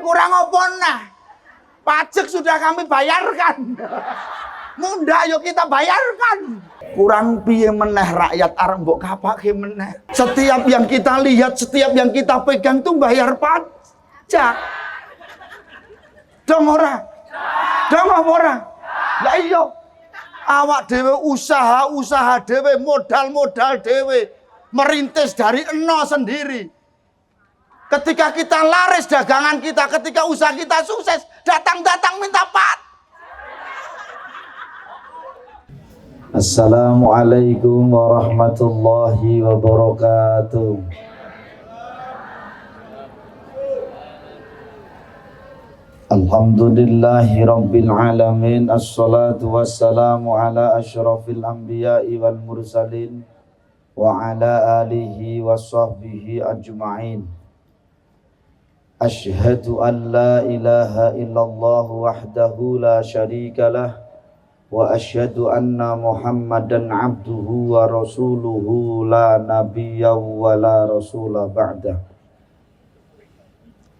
kurang apa nah? Pajak sudah kami bayarkan. Mudah yuk kita bayarkan. Kurang piye meneh rakyat arep mbok kapake meneh. Setiap yang kita lihat, setiap yang kita pegang tuh bayar pajak. Dong ora? Dong apa ora? Lah iya. Awak dhewe usaha dhewe, modal dhewe, merintis dari nol sendiri. Ketika kita laris dagangan kita, ketika usaha kita sukses, datang minta pajak. Assalamualaikum warahmatullahi wabarakatuh. Alhamdulillahi rabbil alamin. Assalatu wassalamu ala asyrafil anbiya'i wal mursalin wa ala alihi wa sahbihi ajma'in. Ashhadu an la ilaha illallah wahdahu la syarika lah wa asyhadu anna Muhammadan abduhu wa rasuluhu la nabiyya wa la rasula ba'dah.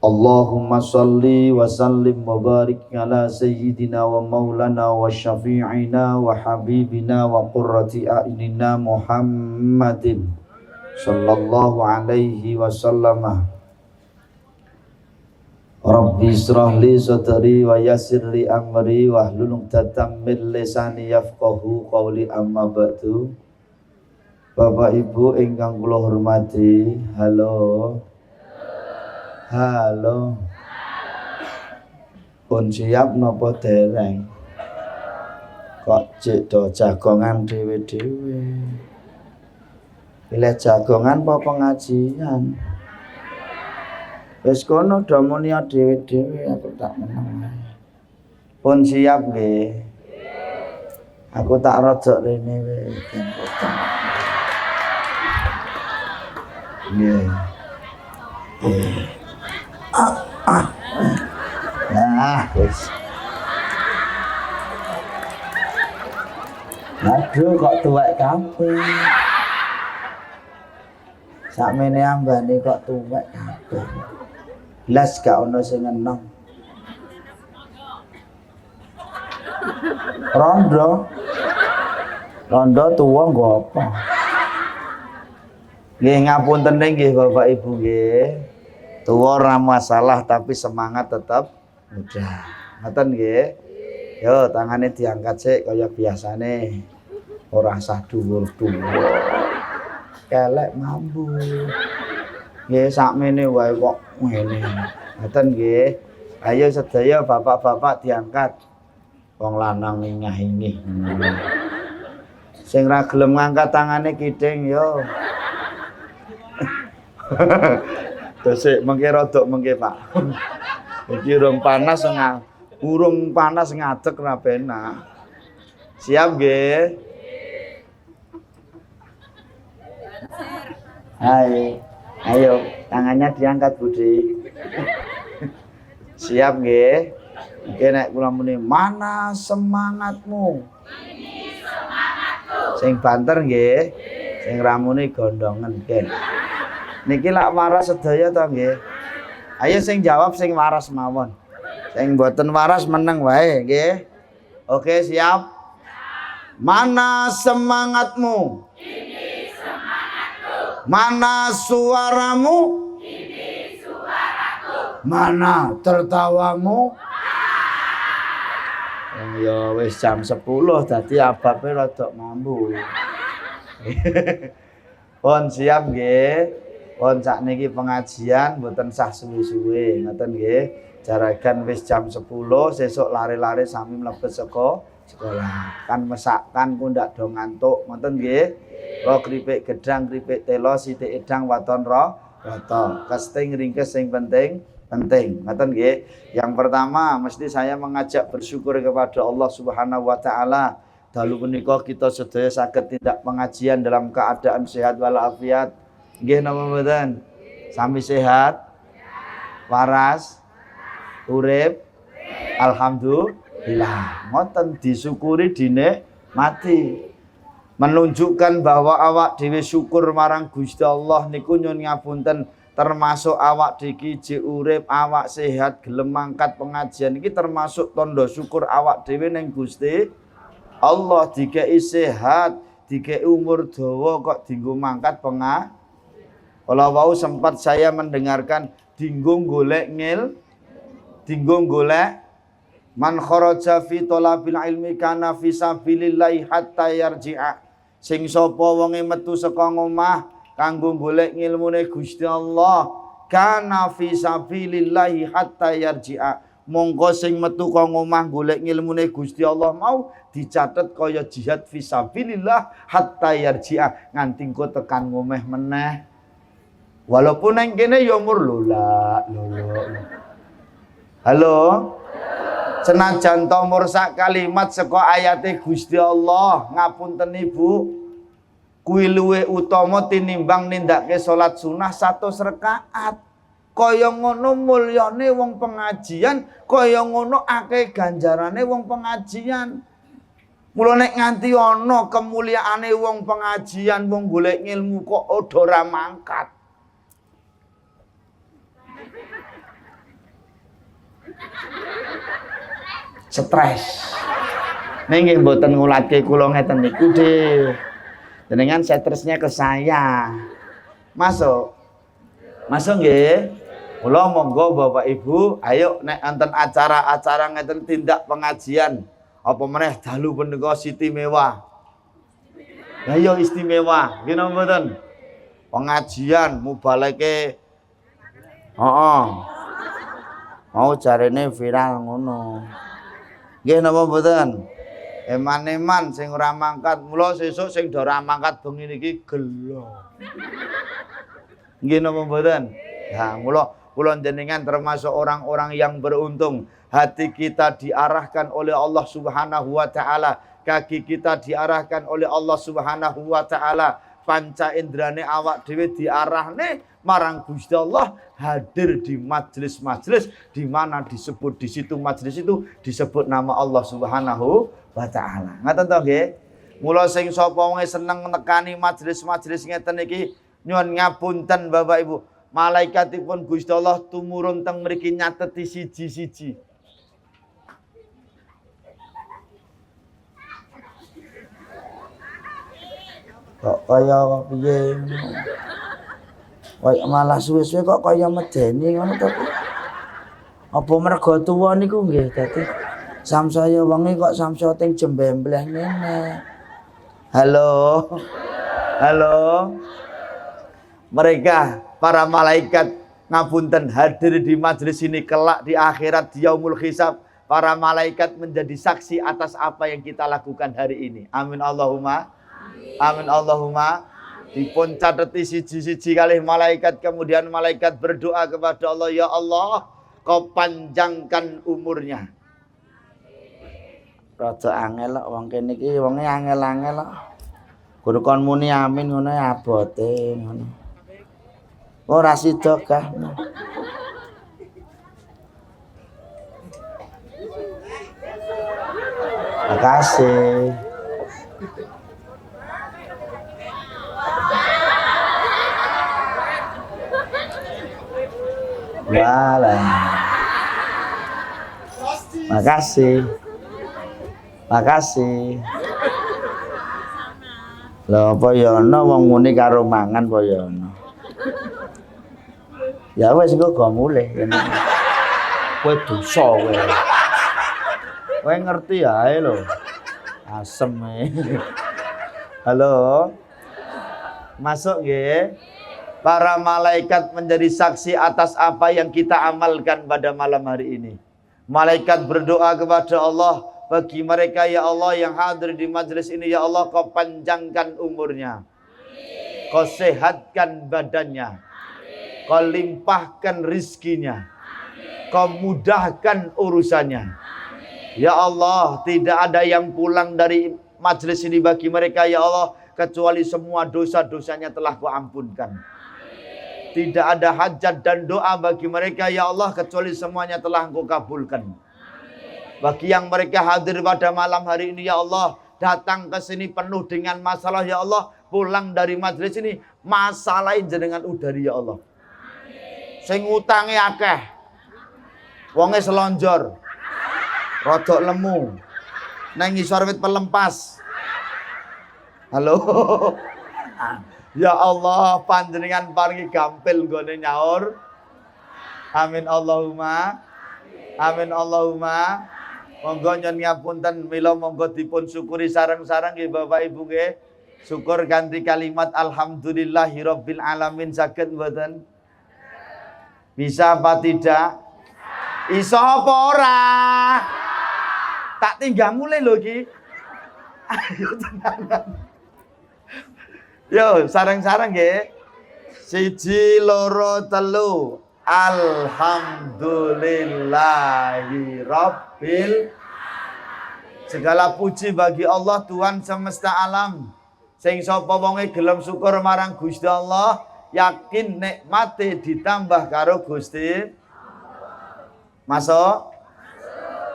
Allahumma salli wa sallim wa barik ala sayyidina wa maulana wa syafi'ina wa habibina wa qurrati a'yunina Muhammadin sallallahu alaihi wasallam. Rabbi israh li sadri wa yassir li amri wahlul 'uqdatam min lisani yafqahu qawli, amma ba'du. Bapak Ibu ingkang kula hormati, halo. Pun siap napa dereng? Kok cek do jagongan dhewe-dhewe. Pilih jagongan apa pengajian? Wis kono do muni dhewe-dhewe, aku tak meneng. Pun siap nggih. Aku tak rojok rene wis. Nggih. Nah, wis. Aduh kok tuwek kabeh. Sakmene ambane kok tuwek kabeh. Blas gak ono sing enom. Rondo tuwa nggo apa? Nggih ngapunten nggih Bapak Ibu nggih. Tuwa ora masalah tapi semangat tetap muda. Ngoten nggih. Yo tangane diangkat sik kaya biasane. Ora usah dhuwur-dhuwur. Kelek mambu. Nggih sakmene wae kok ngene. Ngoten nggih. Ayo sedaya bapak-bapak diangkat. Wong lanang ingah-ingih. Sing ra gelem ngangkat tangane kiding yo. Dosek mengke rodok mengke Pak. Iki urung panas ngadeg ra penak. Siap nggih? Hai. Ayo, tangannya diangkat Budi. Siap nggih? Nggih nek kula muni mana semangatmu? Ini semangatku. Sing banter nggih. Sing ramune gondongen nggih. Niki lak waras sedaya to nggih. Ayo sing jawab sing waras mawon. Sing mboten waras meneng wae nggih. Oke, siap. Mana semangatmu? Ini semangatku. Mana suaramu? Ini suaraku. Mana tertawamu? Ya wis jam 10 dadi ababe rada mambu. Pun siap nggih. Pun sakniki pengajian mboten sah suwe-suwe, ngoten nggih. Jaragan wis jam 10, sesuk lare-lare sami mlebet saka sekolah. Kan mesakkan ku ndak do ngantuk, ngoten nggih. Ro kripik gedang, kripik telo, sithik edang waton rata. Kesting ringkes sing penting, ngoten nggih. Yang pertama mesti saya mengajak bersyukur kepada Allah Subhanahu wa taala. Dalu punika kita sedaya saged tindak pengajian dalam keadaan sehat walafiat. Nggih napa mboten? Sami sehat? Waras? Urip? Alhamdulillah. Ngoten disyukuri dinikmati. Menunjukkan bahwa awak dhewe syukur marang Gusti Allah niku nyun ngapunten termasuk awak diki urip, awak sehat, gelem mangkat pengajian iki termasuk tondo syukur awak dhewe ning Gusti Allah dikei sehat, dikei umur dawa kok dienggo mangkat pengajian. Kalau wau sempat saya mendengarkan dinggo golek man kharaja fi talabil ilmi kana fi sabilillah hatta yarji'a. Sing sapa wonge metu saka omah kanggo golek ngilmune Gusti Allah kana fi sabilillah hatta yarji'a. Monggo sing metu ka omah golek ngilmune Gusti Allah mau dicatet kaya jihad fi sabilillah hatta yarji'a nganti engko tekan ngomeh meneh. Walaupun nang kene ya umur lola. Halo. Senajan to umur sak kalimat saka ayate Gusti Allah, ngapunten Ibu, kuwi luwih utama tinimbang nindakake salat sunah 100 rakaat. Kaya ngono mulyane wong pengajian, kaya ngono akeh ganjarane wong pengajian. Mula nek nganti ana kemuliaane wong pengajian, wong golek ilmu kok ora mangkat. Stres. Nggih mboten ngulatke kula ngeten niku nggih. Jenengan stresnya ke saya. Masuk. Masuk nggih. Kula monggo Bapak Ibu, ayo nek enten acara-acara ngeten tindak pengajian, apa meneh dalu punika istimewa. Ya yo istimewa, nggih napa mboten? Pengajian mubaleke mau jarene viral ngono. Nggih napa mboten? Eman-eman sing ora mangkat, mula sesuk sing ora mangkat bengi niki gelo. Nggih napa mboten? Ya, mula kula jenengan termasuk orang-orang yang beruntung. Hati kita diarahkan oleh Allah Subhanahu wa taala, kaki kita diarahkan oleh Allah Subhanahu wa taala, panca indrane awak dhewe diarahne marang Gusti Allah, hadir di majelis-majelis di mana disebut di situ majelis itu disebut nama Allah Subhanahu wa taala. Ngaten to nggih? Mula sing sapa wong seneng nekani majelis-majelis ngeten iki nyuwun ngapunten Bapak Ibu. Malaikatipun Gusti Allah tumurun teng mriki nyateti siji-siji. Kok kaya piye? Kaya malah suwe-suwe kok kaya medeni ngono to. Apa mergo tuwa niku nggih dadi samsaya wengi kok samsaya teng jembembleh ngene. Halo. Halo. Mereka para malaikat ngapunten hadir di majelis ini kelak di akhirat di yaumul hisab. Para malaikat menjadi saksi atas apa yang kita lakukan hari ini. Amin Allahumma. Amin Allahumma. Dipun cateti siji-siji kalih malaikat, kemudian malaikat berdoa kepada Allah, ya Allah, Kau panjangkan umurnya. Rada angel kok wong kene iki wonge angel-angel kok. Kudu kon muni amin ngono abote ngono. Ora sida kah. Makasih. Walah. Makasih. Makasih. Lha apa ya ana wong muni karo mangan apa ya ana. Ya wis engko go mulih kene. Kowe dosa kowe. Kowe ngerti ae lho. Asem e. Halo. Masuk nggih. Para malaikat menjadi saksi atas apa yang kita amalkan pada malam hari ini. Malaikat berdoa kepada Allah, bagi mereka ya Allah yang hadir di majelis ini, ya Allah Kau panjangkan umurnya. Kau sehatkan badannya. Kau limpahkan rizkinya. Kau mudahkan urusannya. Ya Allah, tidak ada yang pulang dari majelis ini bagi mereka ya Allah, kecuali semua dosa-dosanya telah Kau ampunkan. Tidak ada hajat dan doa bagi mereka ya Allah, kecuali semuanya telah Engkau kabulkan. Bagi yang mereka hadir pada malam hari ini ya Allah, datang ke sini penuh dengan masalah ya Allah, pulang dari majelis ini masalah jenengan udari ya Allah. Sing utange akeh. Wonge selonjor. Rodok lemu. Nang ngisor wit pelempas. Halo. Ya Allah, panjenengan paringi gampil nggone nyaur. Amin Allahumma. Amin Allahumma. Monggo nyon ngapunten mila monggo dipun syukuri sareng-sareng nggih Bapak Ibu nggih. Syukur ganti kalimat alhamdulillahirabbil alamin saged mboten? Bisa apa tidak? Iso apa ora? Tak tinggal mulai lho iki. Ayo tenanan. Yo sareng-sareng nggih. 1 2 3. Alhamdulillahirabbil. Segala puji bagi Allah Tuhan semesta alam. Sing sapa wonge gelem syukur marang Gusti Allah, yakin nikmate ditambah karo Gusti. Masuk?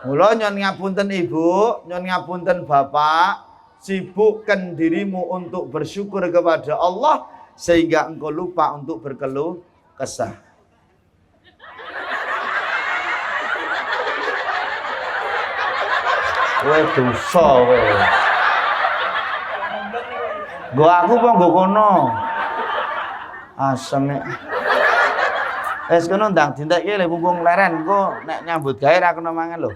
Mula nyon ngapunten Ibu, nyon ngapunten Bapak, sibukkan dirimu untuk bersyukur kepada Allah sehingga engkau lupa untuk berkeluh kesah. Kowe dosa kowe. Nggo aku apa nggo kono? Asem nek. Wis kono ndang dintekke le mumpung leren engko nek nyambut gawe ra kena mangan lho.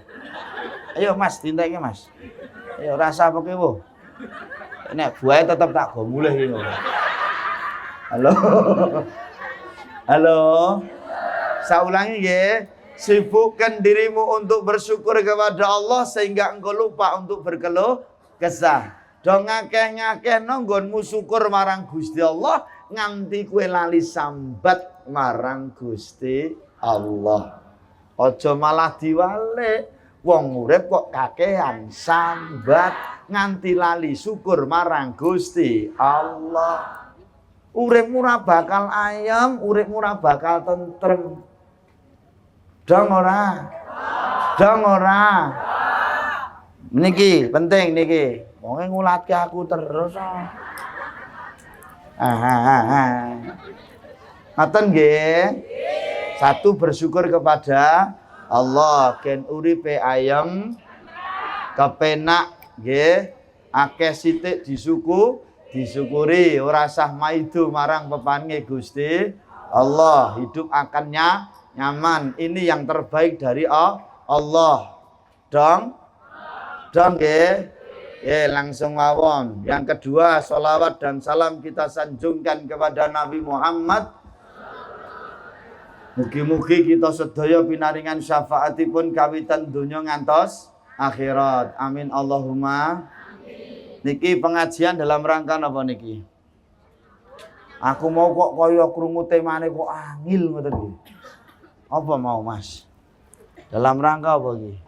Ayo Mas, dintekke Mas. Ayo rasa apa kowe? Nek buahe tetep tak go mulih iki. Halo. Halo. Saulangi nggih. Sibukkan dirimu untuk bersyukur kepada Allah sehingga engkau lupa untuk berkeluh kesah. Dong ngakeh-ngakeh nonggonmu syukur marang Gusti Allah nganti kue lali sambat marang Gusti Allah. Ojo malah diwale wong urip kok kakehan sambat nganti lali syukur marang Gusti Allah. Uripmu ora bakal ayem, uripmu ora bakal tentrem. Dong ora? Dong ora? Niki penting niki. Wong ngulatke aku terus. Ngaten nggih. Satu bersyukur kepada Allah, ken uripe ayem, kepenak nggih, akeh sithik disyukuri, ora sah maido marang pepaninge Gusti Allah, hidup akannya nyaman. Ini yang terbaik dari Allah. Dong nggih. Langsung mawon. Yang kedua, sholawat dan salam kita sanjungkan kepada Nabi Muhammad. Mugi-mugi kita sedaya pinaringan syafaatipun kawitan donya ngantos akhirat. Amin Allahumma. Niki pengajian dalam rangka apa niki? Aku mau kok kaya krungu temane kok angil ngoten iki. Apa mau Mas? Dalam rangka apa iki?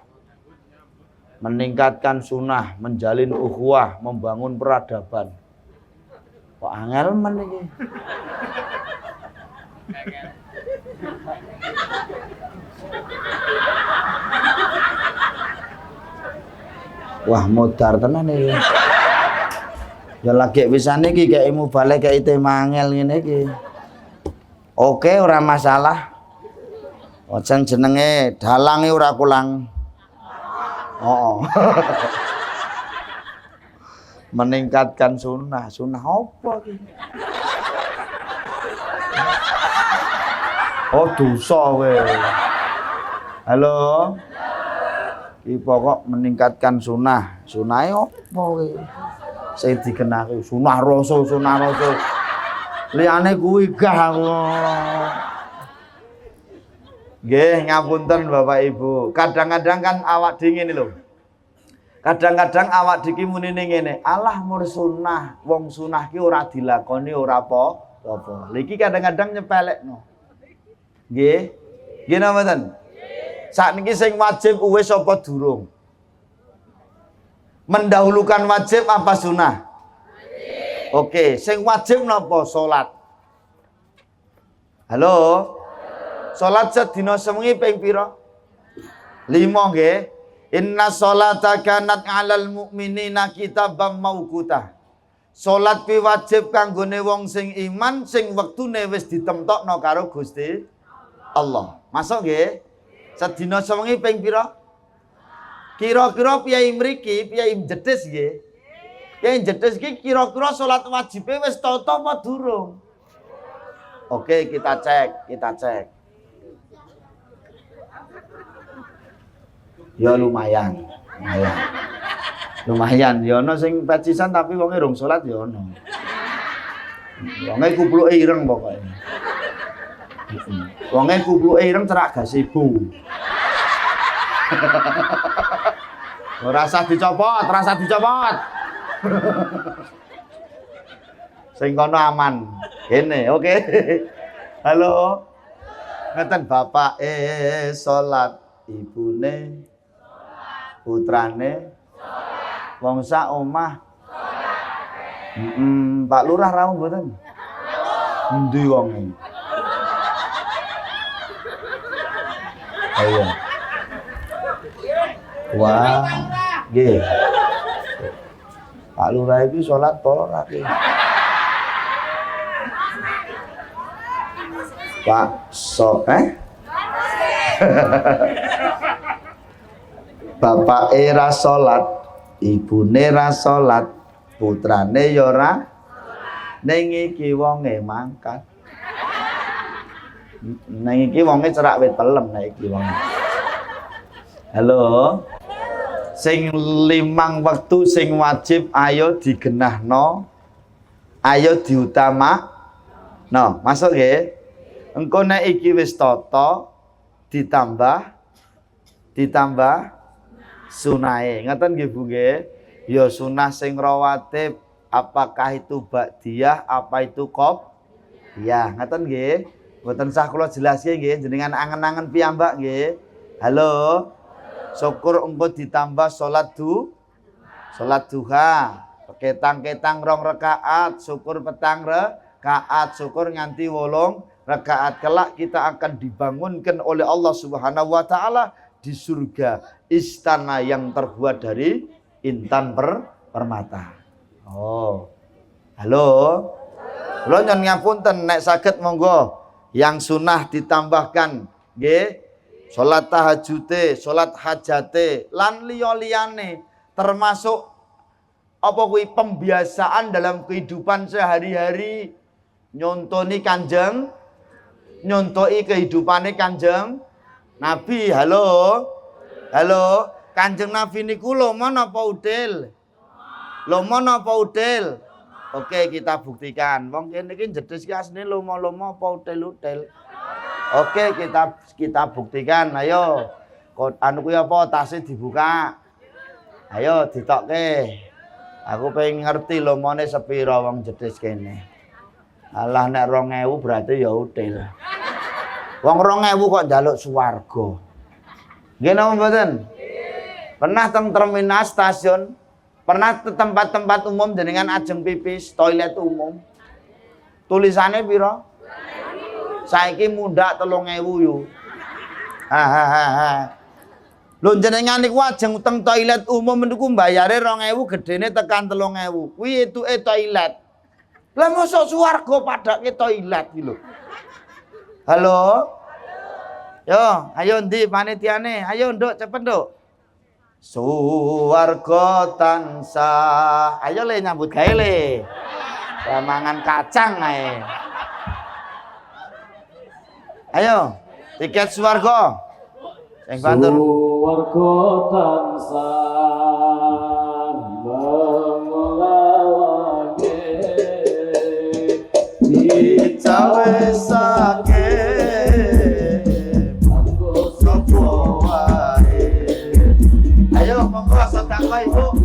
Meningkatkan sunnah, menjalin ukhuwah, membangun peradaban. Kok angel men iki? Wah, modar tenan iki. Ya lagi wisane iki kayak ilmu balik kayak tema angel ngene iki. Oke, ora masalah. Ojen jenenge dalange ora kulang. Oh. Meningkatkan sunnah apa iki? Oh dosa kowe. Halo. Iki pokok meningkatkan sunnah. Sunahe apa kowe? Sing dikenake sunnah rasul. Liyane kuwi gah. Nggih, ngapunten Bapak Ibu. Kadang-kadang kan awak dingin lho. Kadang-kadang awak diki munine ngene, alah mur sunah, wong sunah ki ora dilakoni ora apa-apa. Lha iki kadang-kadang nyepelekno. Nggih. Nggih napa mboten? Sakniki sing wajib wis apa durung? Mendahulukan wajib apa sunah? Oke, sing wajib napa? Salat. Halo? Salat sedina sewengi ping pira? 5 nggih. Inna sholata kanat 'alal mu'minina kitaban mauqutah. Salat pi wajib kanggone wong sing iman sing wektune wis ditemtokno karo Gusti Allah. Masuk nggih? Sedina sewengi ping pira? Kira-kira piyai mriki, piyai jedes nggih. Piyai jedes iki kira-kira salat wajibe wis tata apa durung? Oke, kita cek. Ya lumayan. Lumayan, ya ana sing pecisan tapi wonge rong salat ya ana. Wonge kupluke ireng pokoke. Wonge kupluke ireng cerak gazebo. Rasa dicopot. Sing kono aman. Kene, oke. Halo. Ngeten bapak salat, ibune putrane wong sak omah. Pak Lurah rawuh mboten? Endi wonge? Ayo. Wah, nggih. Pak Lurah iki salat apa ora ki? Pak Bapak ra salat, ibune ra salat, putrane ya ora. Ning iki wonge mangkat. Ning iki wonge cerak wit pelem nek iki wonge. Halo. Sing 5 wektu sing wajib ayo digenahno. Ayo diutama. No, masuk nggih. Engko nek iki wis tata ditambah sunahe. Ngoten nggih Bu nggih. Ya sunah sing rawatib, apakah itu ba'diyah, apa itu ya, ngoten nggih. Mboten sah kula jelaske nggih, jenengan angen-angen piyambak nggih. Halo. Syukur engko ditambah salat duha. Ketang-ketang 2 rakaat, syukur petang rakaat, syukur nganti 8 rakaat. Kelak kita akan dibangunkan oleh Allah Subhanahu wa taala di surga, istana yang terbuat dari intan permata. Oh. Halo. Kula nyuwun ngapunten nek saged monggo yang sunah ditambahkan nggih. Salat tahajute, salat hajate lan liya-liyane termasuk apa kuwi pembiasaan dalam kehidupan sehari-hari nyontoni nyontohi kehidupane Kanjeng Nabi. Halo. Kanjeng Nabi niku lomo napa udel? Oke, kita buktikan. Wong kene iki jedes ki asline lomo-lomo apa udel-udel. Oke, kita buktikan. Ayo. Anu kuwi apa? Tase dibuka. Ayo ditokke. Aku pengen ngerti lomone sepira wong jedes kene. Alah nek 2000 berarti ya udel. Wong 2000 kok njaluk swarga. Nggih napa mboten? Pernah teng terminal stasiun, pernah ke tempat-tempat umum jenengan ajeng pipis, toilet umum. Tulisane pira? Saiki mundak 3000 yo. Lho jenengan niku ajeng teng toilet umum niku mbayare 2000, gedene tekan 3000. Kuwi etuke toilet. Lah mosok swarga padake toilet iki lho. Halo? Yo, ayo ndi panitiane? Ayo nduk cepet nduk. Swarga tansah. Ayo le nyambut gawe le. Mangan kacang ae. Ayo, tiket swarga. Sing bantur. Swarga tansah mengelawange dicawesake monggo sapa wae. Ayo monggo sedekah Ibu.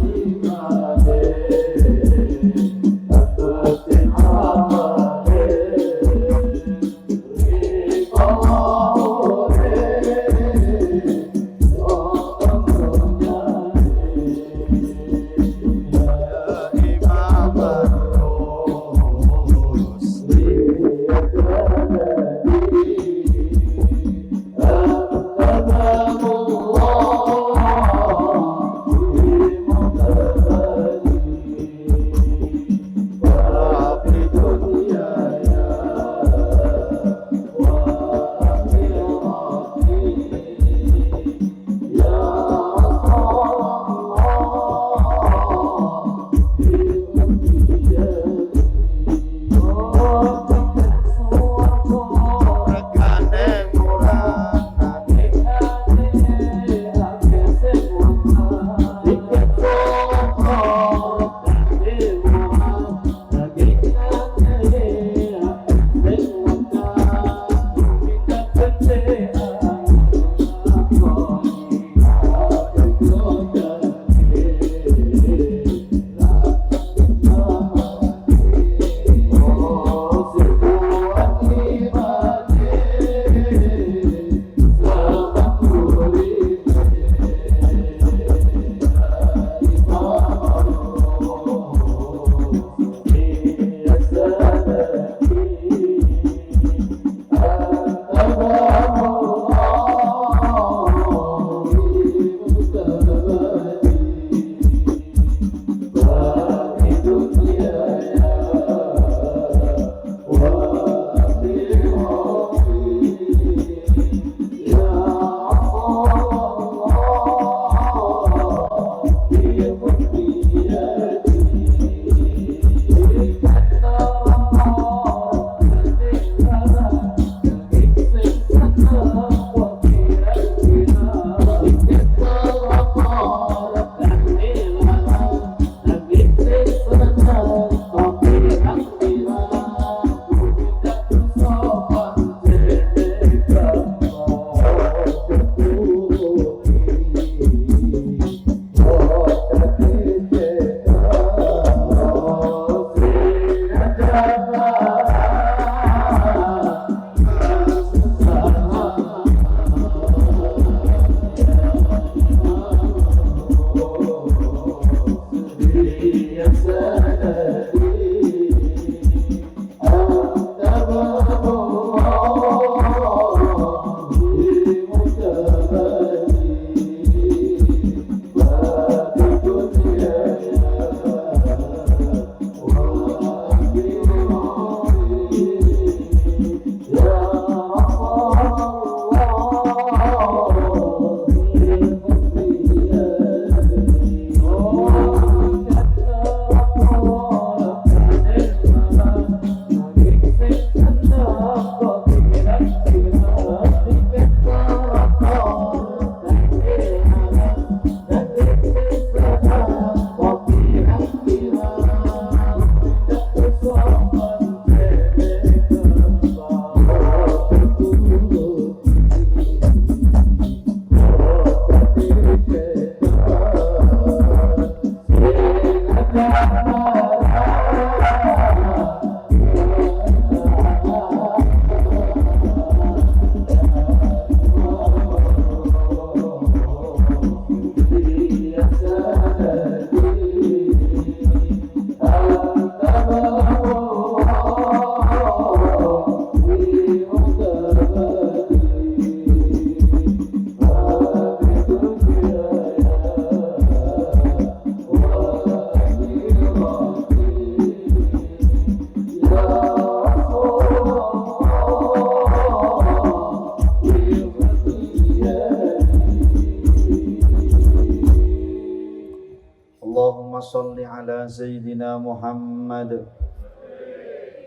sholli ala sayyidina Muhammad.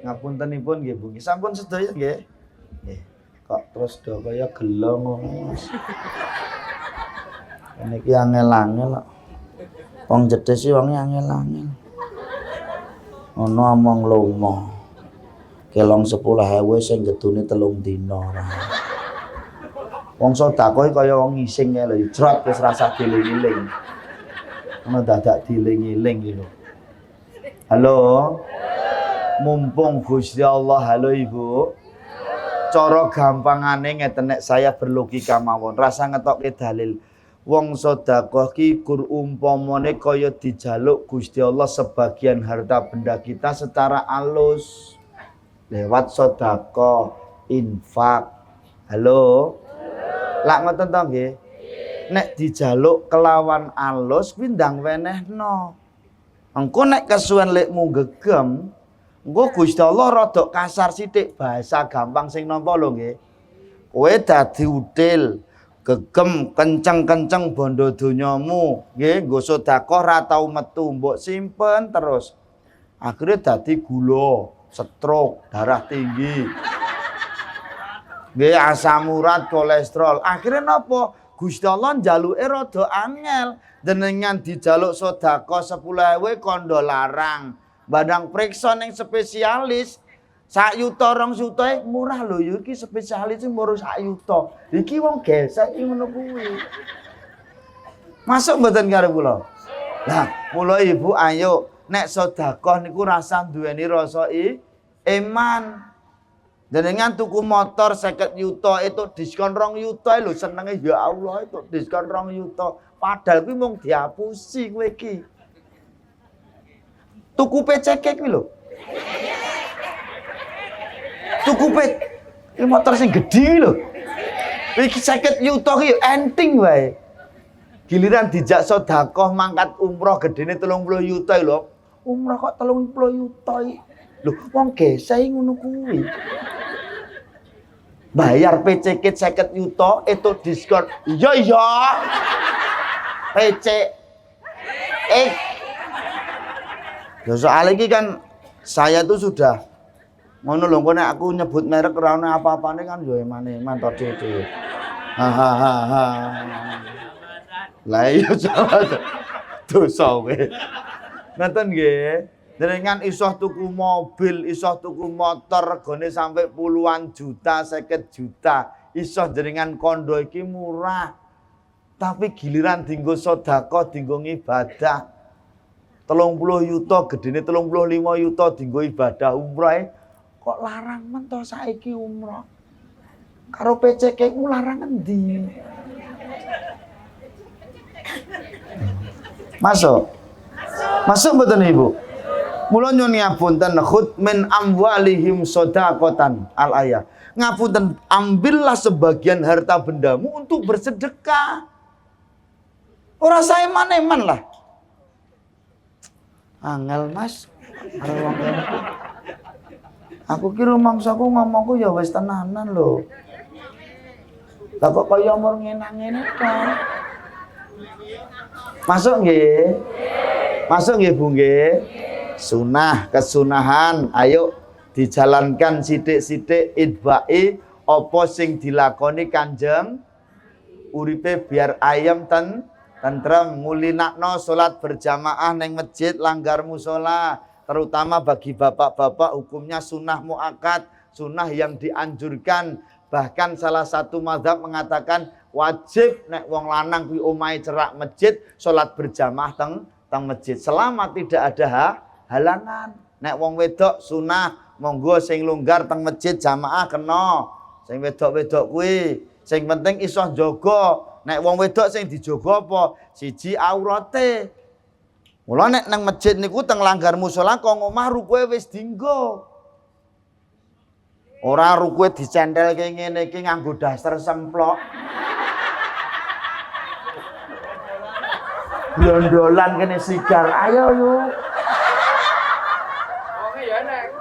Ngapuntenipun nggih Bu. Sampun sedaya nggih. Nggih. Kok terus do kaya gelo ngono. Niki angel-angel kok. Wong jedhes iki wong angel-angel. Ono omong lomo. Kelong 10.000 sing gedune 3 dina ora. Wong sedekah kaya wong ngising lho, jrot wis rasa diling-iling. Ono dadak diling-iling iki lho. Halo. Mumpung Gusti Allah, halo Ibu. Cara gampangane ngeten nek saya berlogika mawon, rasa ngetokke dalil. Wong sedekah ki kur umpamane kaya dijaluk Gusti Allah sebagian harta benda kita secara alus lewat sedekah, infak. Halo. Lak ngoten to nggih. Nek dijaluk kelawan alus kuwi ndang wenehno. Engko nek kesuwen lekmu gegem, engko Gusti Allah rada kasar sithik bahasa gampang sing nampa lho nggih. Kowe dadi udil, gegem kenceng-kenceng bondo donyamu, nggih, nggo sedekah ra tau metu, mbok simpen terus. Akhire dadi gula, stroke, darah tinggi. Nggih, asam urat, kolesterol. Akhire napa? Gusti Allah njaluke rada angel. Jenengan dijaluk sedekah 10.000 kondo larang. Badang priksa ning spesialis 1 yuta 2 yuta murah lho ya iki spesialis sing baru 1 yuta. Iki wong gesek iki ngono kuwi. Masuk mboten karo kula? Lah, kula Ibu ayo nek sedekah niku rasa duweni rasa iman. Jenengan tuku motor 50 yuta itu diskon 2 yuta lho senenge ya Allah itu diskon 2 yuta. Padahal kuwi mung diapusi kowe iki. Tuku PCK kuwi lho. Tuku iki motor sing gedhi lho. Iki 50 yuta ki enting wae. Giliran dijak sedekah mangkat umroh gedene 30 yuta lho. Umroh kok 30 yuta iki. Lho wong gesek ngono kuwi. Bayar PC kit 50 yuta itu diskon. Iya. PC. Ya soal iki kan saya tuh sudah ngono lho nek aku nyebut merek ora ono apa-apane kan ya eman-eman to dhewe. Ha. Lah iya dosa kowe. Ngoten nggih. Jenengan iso tuku mobil, iso tuku motor regane sampai puluhan juta, 50 juta. Iso jenengan kondo iki murah. Tapi giliran dinggo sedekah, dinggo ibadah. 30 yuta, gedene 35 yuta dinggo ibadah umrah. Kok larang men to saiki umrah? Karo PCK ku larang endi? Masuk mboten Ibu? Mula nyuwun ngapunten khud min amwalihim shadaqatan al-ayah. Ngapunten ambillah sebagian harta bendamu untuk bersedekah. Ora sae eman-eman lah. Angel Mas. Karo wong kene. Aku kira mangsaku ngomongku ya wis tenanan lho. Lah kok kaya mur ngene-ngene to. Masuk nggih? Masuk nggih Bu nggih? Sunah, kesunahan, ayo dijalankan sithik-sithik idba'i apa sing dilakoni Kanjeng uripe biar ayem tentrem ngulinakno salat berjamaah neng masjid langgar musala, terutama bagi bapak-bapak hukumnya sunnah muakkad, sunnah yang dianjurkan. Bahkan salah satu mazhab mengatakan wajib nek wong lanang kuwi omahe cerak masjid salat berjamaah teng masjid selama tidak ada halangan. Nek wong wedok sunah monggo sing longgar teng masjid jamaah kena. Sing wedok-wedok kuwi sing penting iso njaga. Nek wong wedok sing dijaga apa? Siji aurate. Mula nek nang masjid niku teng langgar musala kok omah rukuhe wis dienggo. Ora rukuhe dicentelke ngene iki nganggo daster semplok. Blondolan kene sigar. Ayo yuk.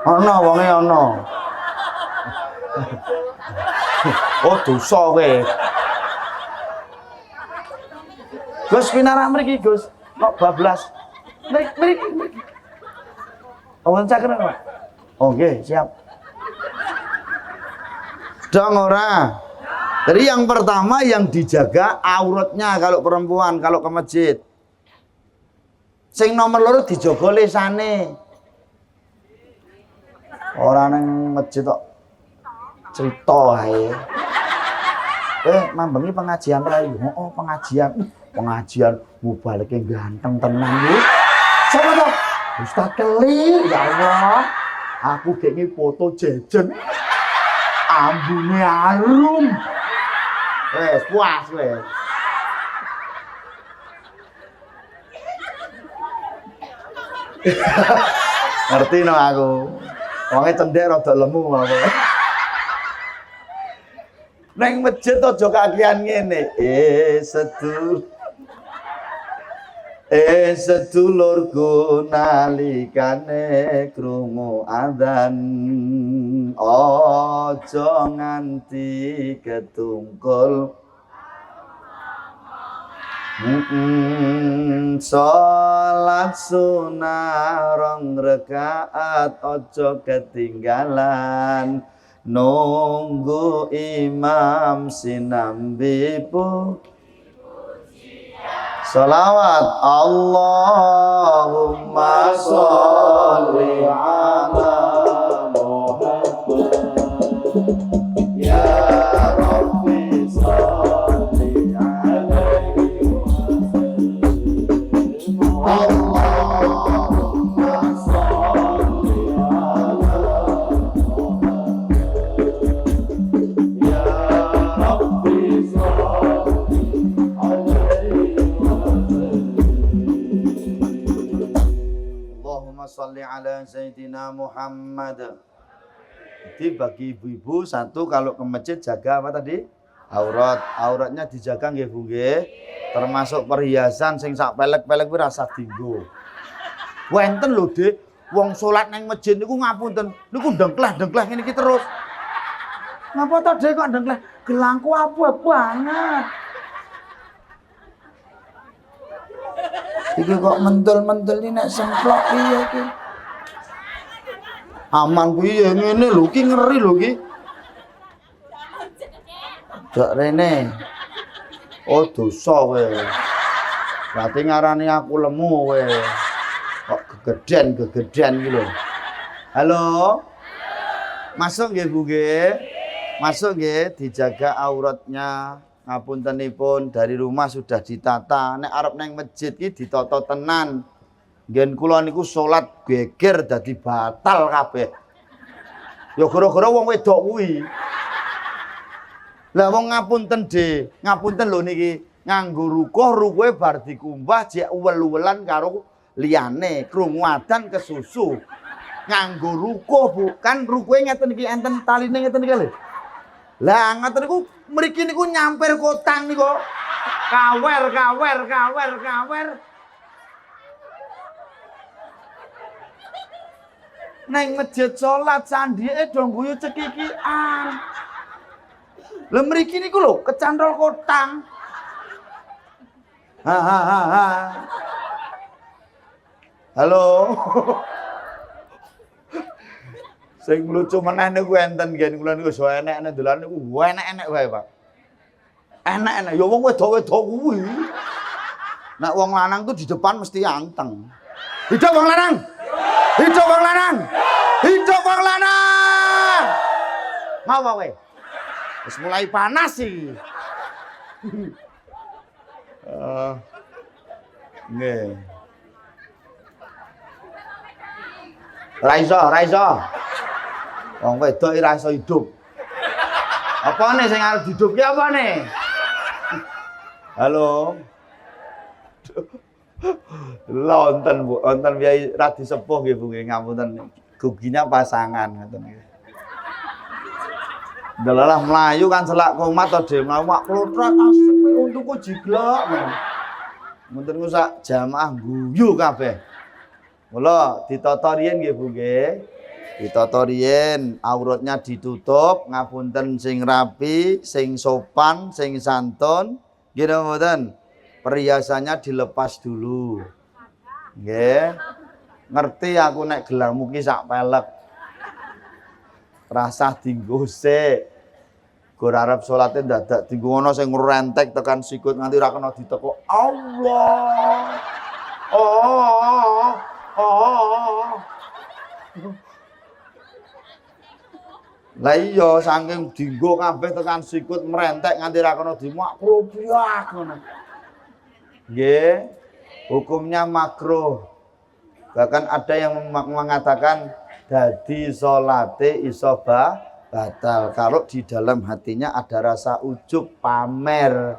Wonge ana. Oh dosa kowe. Gus pinarak mriki Gus. Kok bablas? Mriki. Wonten sakren, Pak. Oke, siap. Dong ora. Jadi yang pertama yang dijaga auratnya kalau perempuan kalau ke masjid. Sing nomor loro dijaga lisane. Ora nang masjid kok cerita ae. Mambengi pengajian ra yo. Oh, pengajian. Pengajian mubaleke ganteng tenan iki. Sapa to? Ustaz Keli, ya Allah. Aku kene foto jejen. Ambune arum. Wes puas wes. Ngerti no aku. Wonge cendhek rada lemu apa. Neng masjid aja kakian ngene. Sedulurku nalikane krungu adzan aja nganti ketungkul salat sunah rong rakaat aja ketinggalan nunggu imam sinambi salawat Allahumma sholli ala Muhammad ya Rabbi sholli alaihi wasallam Allahumma sholli ala Muhammad ya Rabbi sholli Allahumma sholli ala Sayyidina Muhammad. Jadi bagi ibu-ibu satu kalau ke masjid jaga apa tadi? Auratnya dijaga nggih Bu nggih. Termasuk perhiasan sing sak pelek-pelek kuwi rasa dienggo. Wenten lho Dik, wong salat nang masjid niku ngapunten, niku dengklah-dengklah ngene iki terus. Ngapa to Dik kok dengklah? Gelangku abot banget. Iki kok mentul-mentul ini nek semplok piye iki? Aman piye ngene lho iki ngeri lho iki. Dak rene. Oh dosa kowe. Berarti ngarani aku lemu kowe. Kok gegeden iki lho. Halo. Masuk nggih Bu nggih. Masuk nggih dijaga auratnya. Ngapuntenipun dari rumah sudah ditata, nek arep nang masjid iki ditata tenan. Ngen kula niku salat geger dadi batal kabeh. Ya gara-gara wong wedok kuwi. Lah wong ngapunten ngapunten lho niki nganggo rukuhe bar dikumbah jek uwel-uwelan karo liyane, krungu adzan kesusu. Nganggo bukan rukuhe ngeten iki enten taline ngeten iki lho. Lah ngoten niku mriki niku nyampir kotang niku. Kawer. Neng masjid salat sandike do guyu cekikian. Lah mriki niku lho kecantol kotang. Ha. Halo. Sing lucu meneh niku enten ngen kula niku so enek dolan niku enek wae, Pak. Enek ya wong wedok-wedok kuwi. Nek wong lanang tuh di depan mesti anteng. Hidup wong lanang. Hidup wong lanang. Hidup wong lanang. Ngapa kowe? Wis mulai panas iki. Nggih. Ra iso. Wong wedok ora iso hidup. Apane sing arep dihidupke apane? Halo. Lonten Bu, wonten Kyai Radi Sepuh nggih Bu nggih ngapunten. Guginya pasangan ngoten nggih. Delalah mlayu kan selak kumat to dhewe mlayu mak klothrak asem untuku jiglok. Mboten ku sak jamaah guyu kabeh. Mula ditata riyen nggih Bu nggih. Ditata riyen auratnya ditutup, ngapunten sing rapi, sing sopan, sing santun. Nggih mboten? Perhiasannya dilepas dulu. Nggih. Ngerti aku nek gelangmu ki sak pelek. Rasah dienggo sik. Gur arep salate dadak dienggo ana sing ngrentek tekan sikut nganti ora kena ditekuk. Allah. Oh. Lah iya saking dienggo kabeh tekan sikut mrentek nganti ra kena dimuak krobiak ngono. Nggih. Hukumnya makruh. Bahkan ada yang mengatakan dadi salate iso batal kalau di dalam hatinya ada rasa ujub pamer.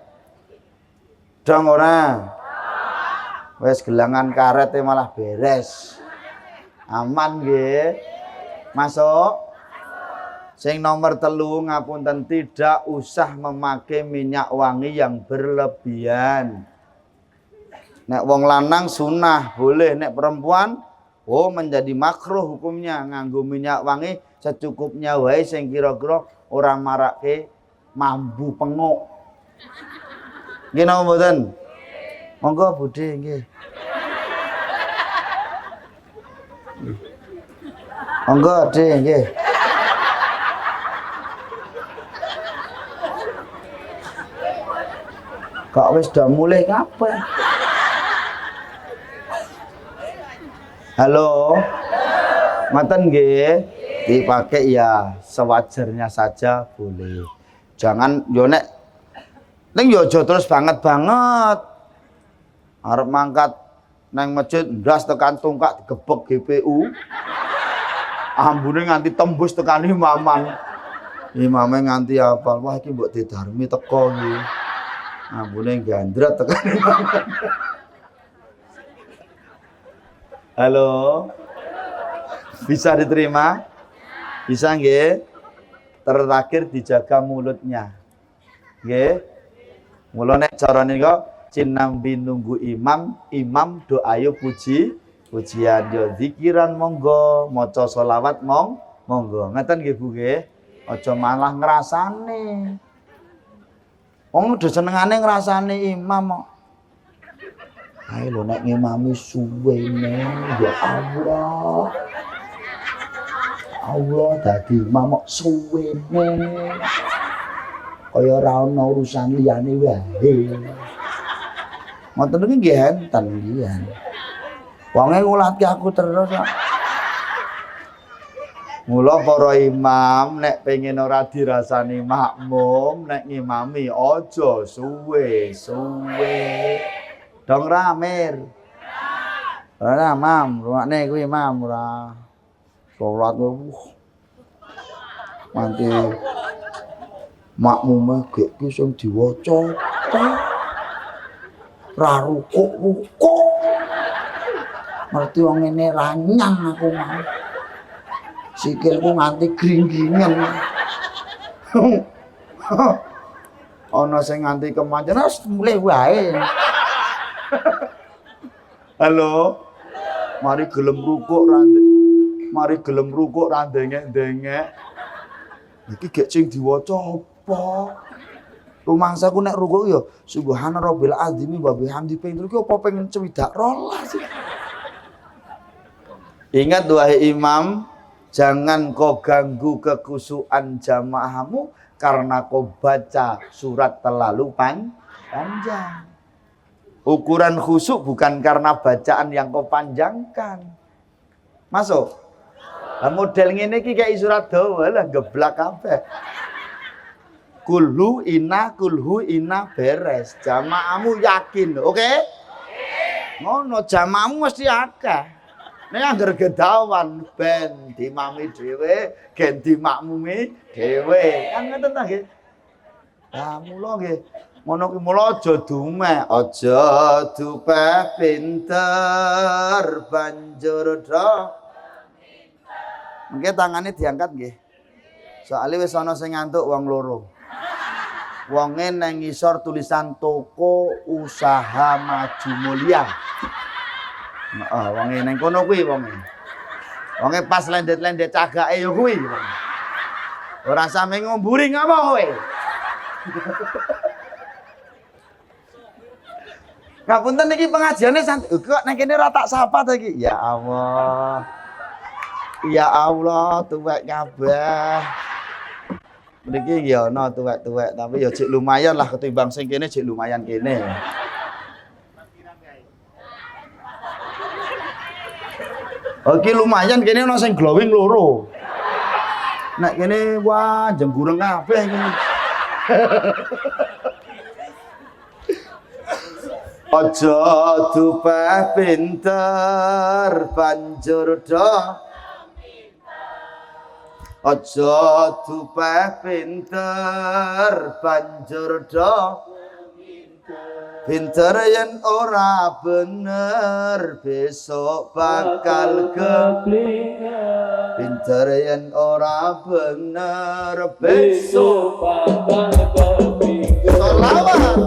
Dong ora? Wes gelangan karete malah beres. Aman nggih. Masuk. Sing nomor 3 ngapunten tidak usah memakai minyak wangi yang berlebihan. Nek wong lanang sunah boleh, nek perempuan menjadi makruh hukumnya nganggo minyak wangi secukupnya wae sing kira-kira ora marake mambu penguk. Nggih napa mboten? Monggo Budhe nggih. Monggo Ade nggih. Kok wis dah mulai kabeh. Halo. Ngoten nggih. Dipakai ya sewajarnya saja boleh. Jangan yo nek ning yo aja terus banget-banget. Arep mangkat nang masjid ndas tekan tungkak digebek GPU. Ambune nganti tembus tekan imaman. Imame nganti apal, wah iki mbok didarmi teko iki. Ambune gandrat tekan imaman. Halo. Bisa diterima? Bisa nggih? Terakhir dijaga mulutnya. Nggih. Mula nek carane kok cinambi nunggu imam doayo pujian yo zikiran monggo, maca selawat monggo. Ngeten nggih Bu nggih. Aja malah ngrasane. Wong udah senengane ngrasane imam kok. Ayo lho nek ngimami suwene ya Allah. Allah dadi imam kok suwene. Kaya ora ana urusan liyane wae. Ngoten iki nggih enten nggih. Wonge ngulatke aku terus kok. Mula para imam nek pengen ora dirasani makmum nek ngimami aja suwe-suwe. Dong ramir. Ora mam, rumakne kuwi imam ora. Salat nganti makmume gek ki sing diwaca. Ra rukuk-rukuk. Ngerti wong ngene ranyang aku mau. Sikilku nganti gringgingen. Ana sing nganti kemanjen wis mulai wae. Halo. Mari gelem rukuk ra dengek-dengek. Iki gek sing diwaca apa? Rumangsaku nek rukuk ya subhana rabbil azim wa bihamdi pengen iki apa pengen swidak rolas. Ingat wahai imam, jangan kau ganggu kekusuan jamaahmu karena kau baca surat terlalu panjang. Ukuran khusuk bukan karena bacaan yang kau panjangkan. Masuk. Lah model ngene iki kayak surat dawa lah geblak kabeh. Kulhu ina beres. Jamaahmu yakin, oke? Ngono jamaahmu mesti akeh. Nek angger gedawan ben dimami dhewe, gen dimakmumi dhewe. Kan ngoten ta nggih? Lah mula nggih, ngono ki mula aja dume, aja dupe pinter banjur do. Mengke tangane diangkat nggih. Soale wis ana sing ngantuk wong loro. Wonge nang ngisor tulisan toko usaha maju mulia. Heeh, wonge nang kono kuwi wonge. Wonge pas lendet-lendet cagake ya kuwi. Ora sampe ngumburi ngapa kowe? Ngapunten niki pengajiane santai. Kok nek kene ora tak sapa ta iki? Ya Allah. Ya Allah, tuwek kabeh. Mriki ya ana tuwek-tuwek, tapi ya jek lumayan lah ketimbang sing kene jek lumayan kene. Oke lumayan kene ana sing glowing loro. Nek kene wah jembureng kabeh iki. Aja dupeh pinter banjur do. Aja dupeh pinter banjur do. Pinter yen ora bener besok bakal Keplingan pinter yen ora bener besok bakal keplingan. Sholawat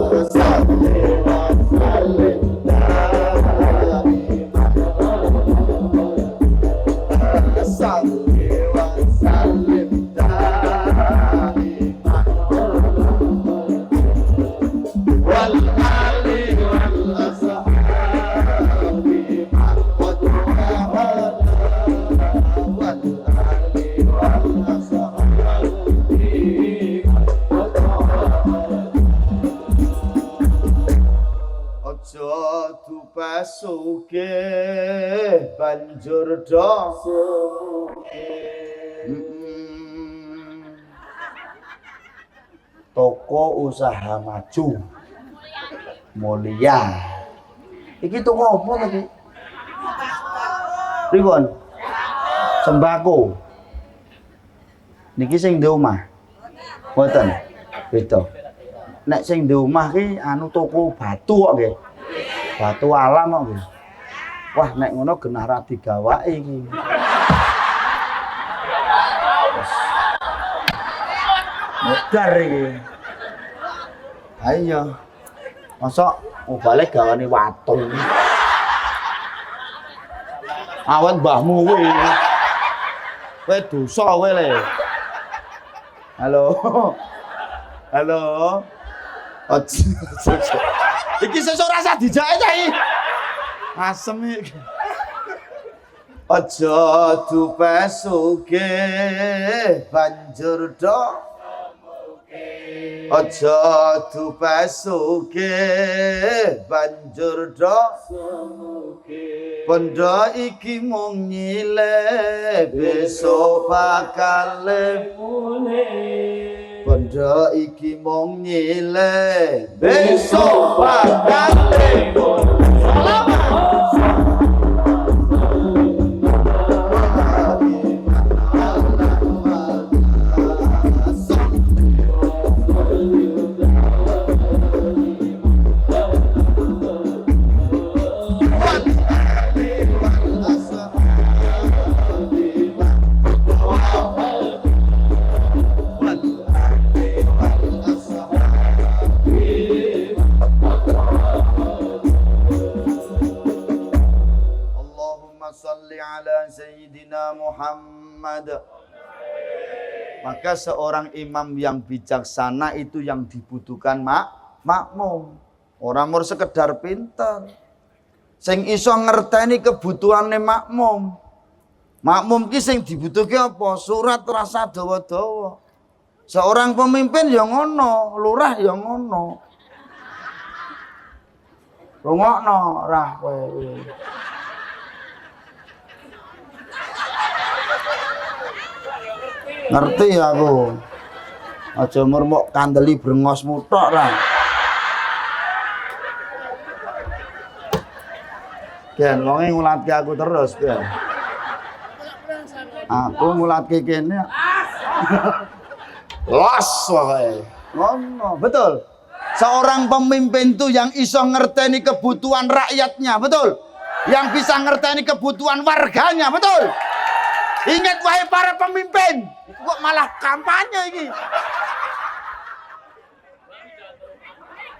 sugih banjur do toko usaha maju mulia iki toko apa lagi pripun sembako niki sing di omah mboten beda nek sing di omah ki anu toko batu kok nggih batu alam kok nggih. Wah nek ngono genah ra digawaki iki. Modar iki. Ayo. Mosok balik gawane watu. Awet mbahmu kuwi. Kowe dosa kowe le. Halo. Halo. Iki sesuk rasa dijake ta iki. Asem iki. Aja dupeh sugih banjur do. Aja dupeh sugih banjur do. Pondo iki mung nyilih besok bakal mulih. Pondo iki mung nyilih besok bakal Sayyidina Muhammad. Maka seorang imam yang bijaksana itu yang dibutuhkan makmum. Orang mur sekedar pinter. Sing iso ngerteni kebutuhane makmum. Makmum ki sing dibutuhke apa? Surat rasa dawa-dawa. Seorang pemimpin ya ngono, lurah ya ngono. Rungokno rah kowe. Ngerti aku. Aja murmuk kandeli brengosmu tok lah. Gen wonge ngulatke aku terus, Ben. Aku ngulatke kene. Los wae. Ngono, betul. Seorang pemimpin itu yang iso ngerteni kebutuhan rakyatnya, betul. Yang bisa ngerteni kebutuhan warganya, betul. Ingat wahai para pemimpin, kok malah kampanye iki.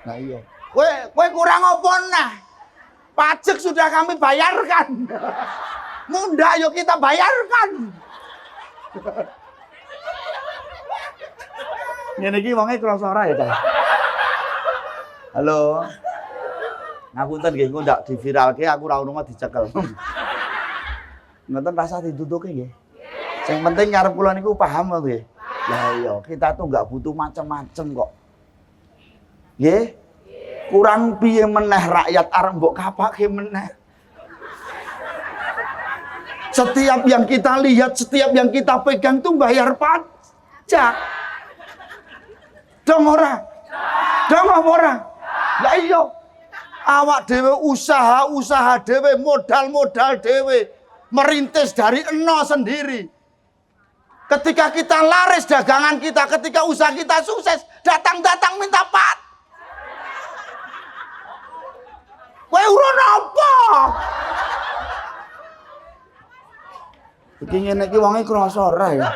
Nah iya. Kowe kurang apa nah? Pajak sudah kami bayarkan. Munda yuk kita bayarkan. Ngene iki wonge krasa ora ya, Ta? Halo. Ngapunten nggih engko ndak diviralke aku ra ono dicekel. Ngoten rasa ditutuke nggih. Sing penting ngarep kula niku paham to nggih. Lah iya, kita tuh enggak butuh macam-macam kok. Nggih? Kurang piye meneh rakyat arep mbok kapake meneh. Setiap yang kita lihat, setiap yang kita pegang tuh bayar pajak. Dong ora? Dong apa ora? Lah iya. Awak dhewe usaha dhewe, modal dhewe, merintis dari nol sendiri. Ketika kita laris dagangan kita, ketika usaha kita sukses, datang minta pajak. Kowe urun apa? Iki ngene iki wonge krasa ora ya.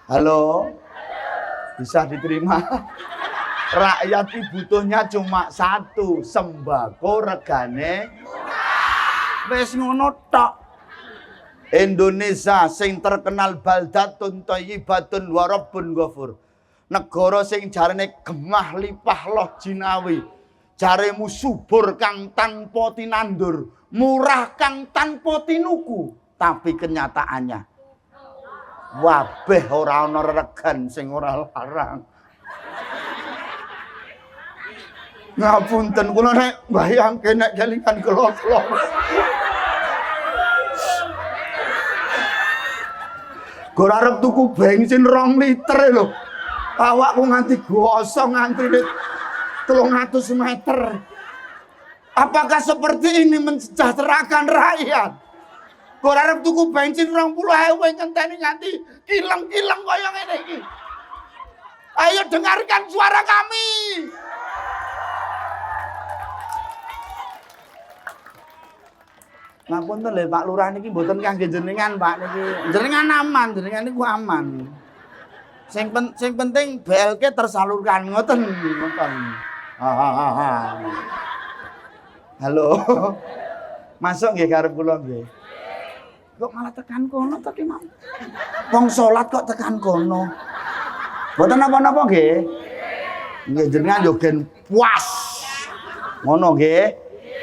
Halo. Bisa diterima. Rakyat iki butuhnya cuma satu, sembako regane wis ngono tok. Indonesia sing terkenal baldatun thayyibatun wa rabbun ghafur. Negara sing jarene gemah lipah loh jinawi. Jaremu subur kang tanpa tinandur, murah kang tanpa tinuku, tapi kenyataannya wabeh ora ana regan sing ora larang. Ngapunten kula nek bayangke nek kelingan kula. Kula arep tuku bensin 2 liter lho. Awakku nganti gosong ngantrine 300 meter. Apakah seperti ini mensejahterakan rakyat? Kok arep tuku bensin 20.000 ngenteni nganti kileng-kileng kaya ngene iki. Ayo dengarkan suara kami. Ngapunten lho Pak Lurah niki mboten kangge jenengan Pak niki. Jenengan aman, jenengan niku aman. Sing penting BLK tersalurkan ngoten. Halo. Masuk nggih karep kula nggih. Kok malah tekan kono to ki mau. Wong salat kok tekan kono. Mboten napa-napa nggih. Nggih jenengan yo gen puas. Ngono nggih.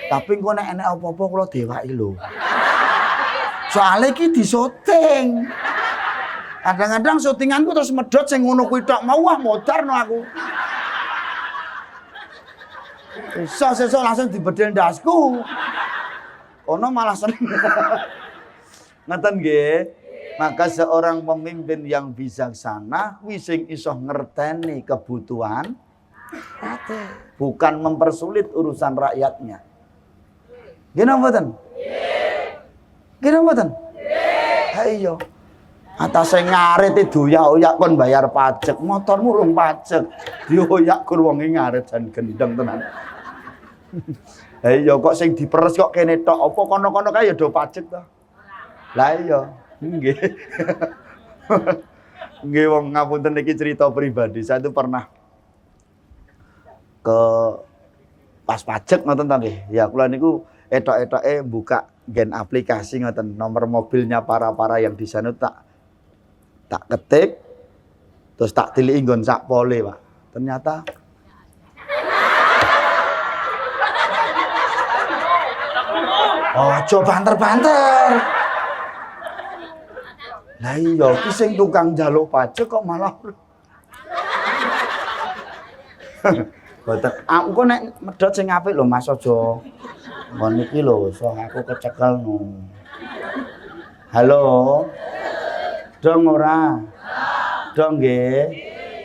Tapi engko nek enek apa-apa kula dewaki lho. Soale iki disyuting. Kadang-kadang syutinganku terus medhot sing ngono kuwi tok mau modarno aku. Sesuk langsung dibedel ndasku. Ono malah seneng. Ngeten nggih. Maka seorang pemimpin yang bijaksana kuwi sing iso ngerteni kebutuhan bukan mempersulit urusan rakyatnya. Gini mboten? Gini mboten? Ayo. Atase ngarit doyak-oyak kon bayar pajak, motormu rung pajak. Dioyak kur wong ngarit jan gendeng tenan. Ayo kok sing diperes kok kene tok, apa kono-kono kae ya do pajak to. Lah iya, nggih. Nggih wong ngapunten iki cerita pribadi. Saya itu pernah ke pas pajak ngoten to nggih. Ya kula niku etok-etoke buka gen aplikasi ngoten, nomor mobilnya para yang di sana tak ketik terus tak tiliki nggon sak pole, Pak. Ternyata ojo banter-banter. Lah iya ki sing tukang njaluk pajak kok malah boten. Aku kok nek medhot sing apik lho Mas aja ngon iki lho, so aku kecekel no. Halo. Dong ora? Dong nggih.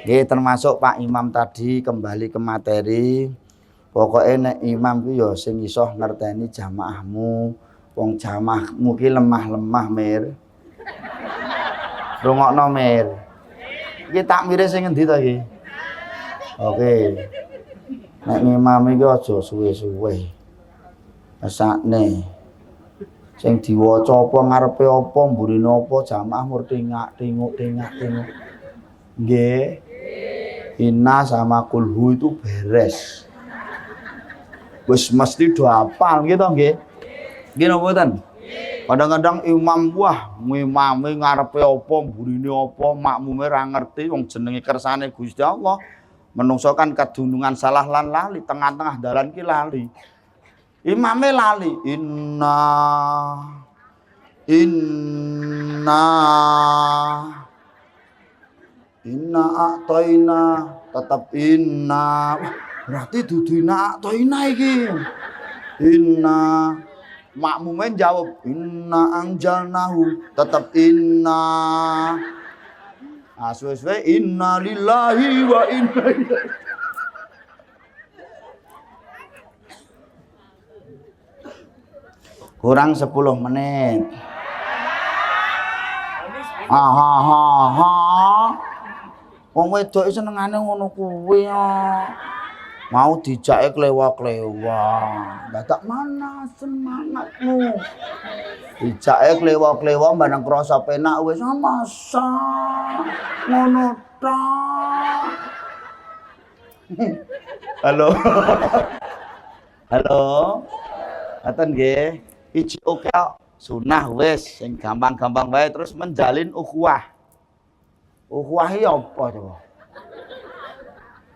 Nggih termasuk Pak Imam tadi kembali ke materi. Pokoke nek imam ku ya sing iso ngerteni jamaahmu. Wong jamaahmu ki lemah-lemah, Mir. Rungokno, Mir. Iki takmire sing endi to iki? Oke. Nek imam iki aja suwe-suwe. Esakne. Sing diwaca apa ngarepe apa mburine apa jamaah mur tengok. Nggih. Inna sama kulhu itu beres. Wis mesti do hafal gitu nggih. Nggih napa mboten? Kadang-kadang imam imame ngarepe apa mburine apa makmume ra ngerti wong jenenge kersane Gusti Allah. Menungso kan kadunungan salah lan lali, tengah-tengah dalan ki lali. Imame lali. Inna a'toina tetap inna. Berarti dudu inna a'toina iki. Inna makmumen jawab inna anjalnahu tetap inna. Ah suwe-suwe inna lillahi wa inna ilaihi. Kurang 10 menit. Wong wedok senengane ngono kuwi ya. Mau dijake klewa-klewa. Dadak mana semangatmu? Dijake klewa-klewa bareng krasa penak wis masa. Ngono tok. Halo. Halo. Ngaten nggih. Iji oke sunah wis sing gampang-gampang wae terus menjalin ukhuwah. Ukhuwah iki apa coba?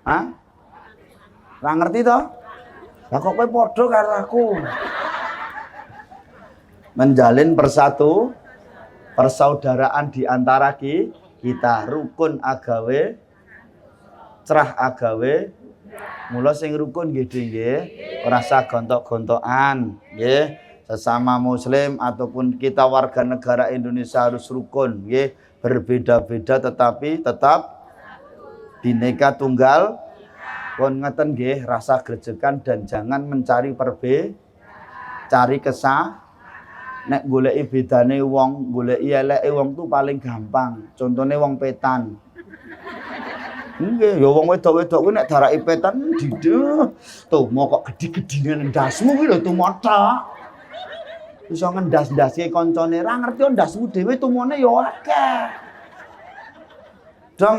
Hah? Ora ngerti to? Lah kok kowe padha karo aku. Menjalin persaudaraan di antara kita, rukun agawe, cerah agawe. Mula sing rukun nggih nggih, ora usah gontok-gontokan, nggih. Sesama muslim ataupun kita warga negara Indonesia harus rukun, nggih. Berbeda-beda tetapi tetap Bhinneka Tunggal pun ngeten nggih, rasa grejekan dan jangan mencari cari kesah. Nek goleki bedane wong, goleki eleke wong tuh paling gampang. Contone wong petan. Nggih, ya wong wedok-wedok kuwi nek darake petan dideh. Tuh mau kok gede-gedingan ndasmu kuwi lho tumata. Iso ngendas-ndaske koncone ra ngerti ndasmu dhewe tumone ya akeh. Dong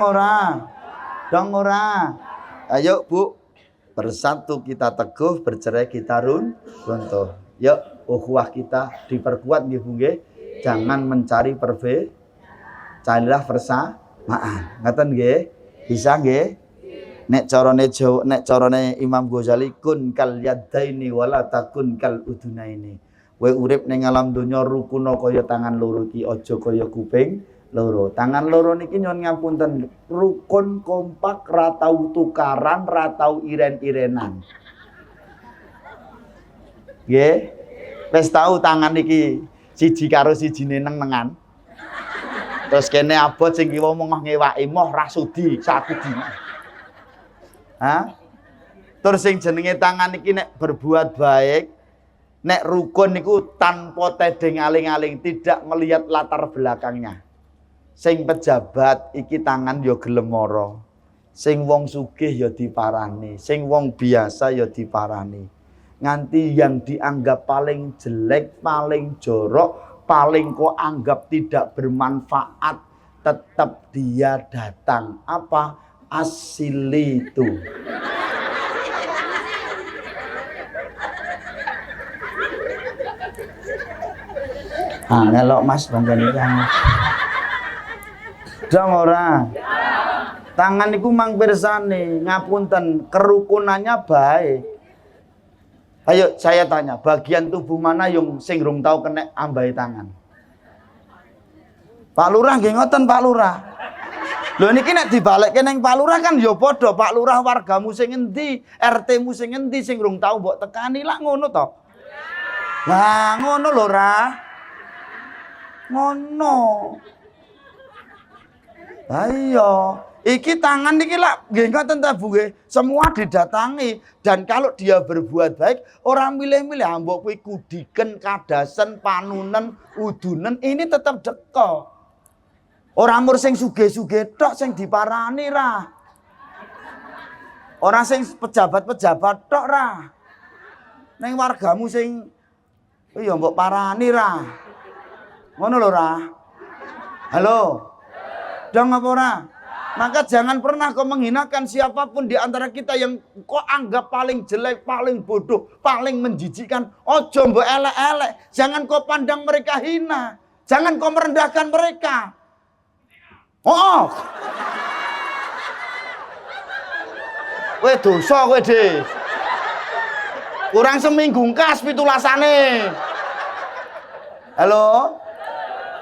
ora. Ayo Bu, bersatu kita teguh, bercerai kita runtuh. Yuk, ukhuwah kita diperkuat nggih Bu nggih. Jangan mencari carilah persamaan. Ngaten nggih? Bisa nggih? Nek carane Imam Ghazali kun kal yadaini wala takun kal udunaini. Kowe urip ning alam donya rukuna kaya tangan loro iki, aja kaya kuping loro. Tangan loro niki nyuwun ngapunten, rukun kompak ra tau tukaran, ra tau iren-irenan. Nggih. Wis tau tangan iki siji karo sijine neng-nengan. Terus kene abot sing kiwa mongah ngewaki moh ra sudi saku dina. Hah? Terus sing jenenge tangan iki nek berbuat baik, nek rukun niku tanpa tedeng aling-aling, tidak melihat latar belakangnya. Sing pejabat iki tangan ya gelem mara. Sing wong sugih ya diparani, sing wong biasa ya diparani. Nganti yang dianggap paling jelek, paling jorok, paling kok anggap tidak bermanfaat, tetap dia datang. Apa? Asili itu. Ngelok Mas bangkane iki. Dong ora. Tangan iku mang pirsane, ngapunten, kerukunannya baik. Ayo saya tanya, bagian tubuh mana yang sing rung tau kena ambahi tangan? Pak Lurah nggih ngoten Pak Lurah. Lho niki nek dibalekke ning Pak Lurah kan ya padha, Pak Lurah wargamu sing endi, RT-mu sing endi sing rung tau mbok tekani lak ngono to. Lah ngono lho Ra. Ngono. Ayo. Iki tangan niki lak nggih ngoten ta Bu nggih. Semua didatangi dan kalau dia berbuat baik orang milih-milih mbok kuwi kudiken, kadasen, panunen, udunen ini tetap deko. Ora mur sing sugih-sugih tok sing diparani ra. Ora sing pejabat-pejabat tok ra. Ning wargamu sing ya mbok parani ra. Ngono lho ra. Halo. Dong apa ora? Maka jangan pernah kau menghinakan siapapun di antara kita yang kau anggap paling jelek, paling bodoh, paling menjijikkan. Ojo mbok elek-elek. Jangan kau pandang mereka hina. Jangan kau merendahkan mereka. Oh. Kowe dosa kowe, De. Kurang seminggu kas pitulasane. Halo?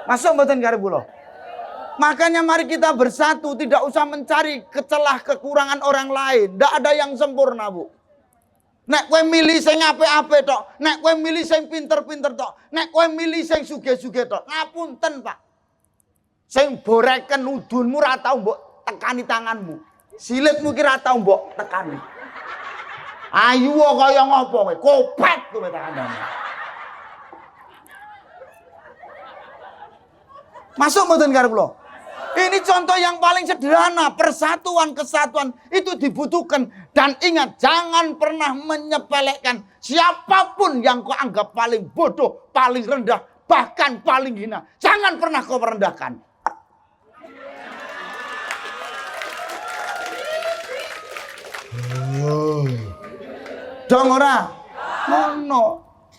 Masuk mboten karo kula? Makanya mari kita bersatu, tidak usah mencari kecelah kekurangan orang lain. Ndak ada yang sempurna, Bu. Nek kowe milih sing apik-apik tok, nek kowe milih sing pinter-pinter tok, nek kowe milih sing sugih-sugih tok, ngapunten, Pak. Sing boreken udunmu ra tau mbok tekani tanganmu. Silitmu ki ra tau mbok tekani. Ayu kaya ngopo kowe? Kopet kowe tak kandhane. Masuk mboten karo kula? Ini contoh yang paling sederhana, persatuan, kesatuan itu dibutuhkan. Dan ingat, jangan pernah menyepelekan siapapun yang kau anggap paling bodoh, paling rendah, bahkan paling hina. Jangan pernah kau merendahkan. Dong ora? Ngono.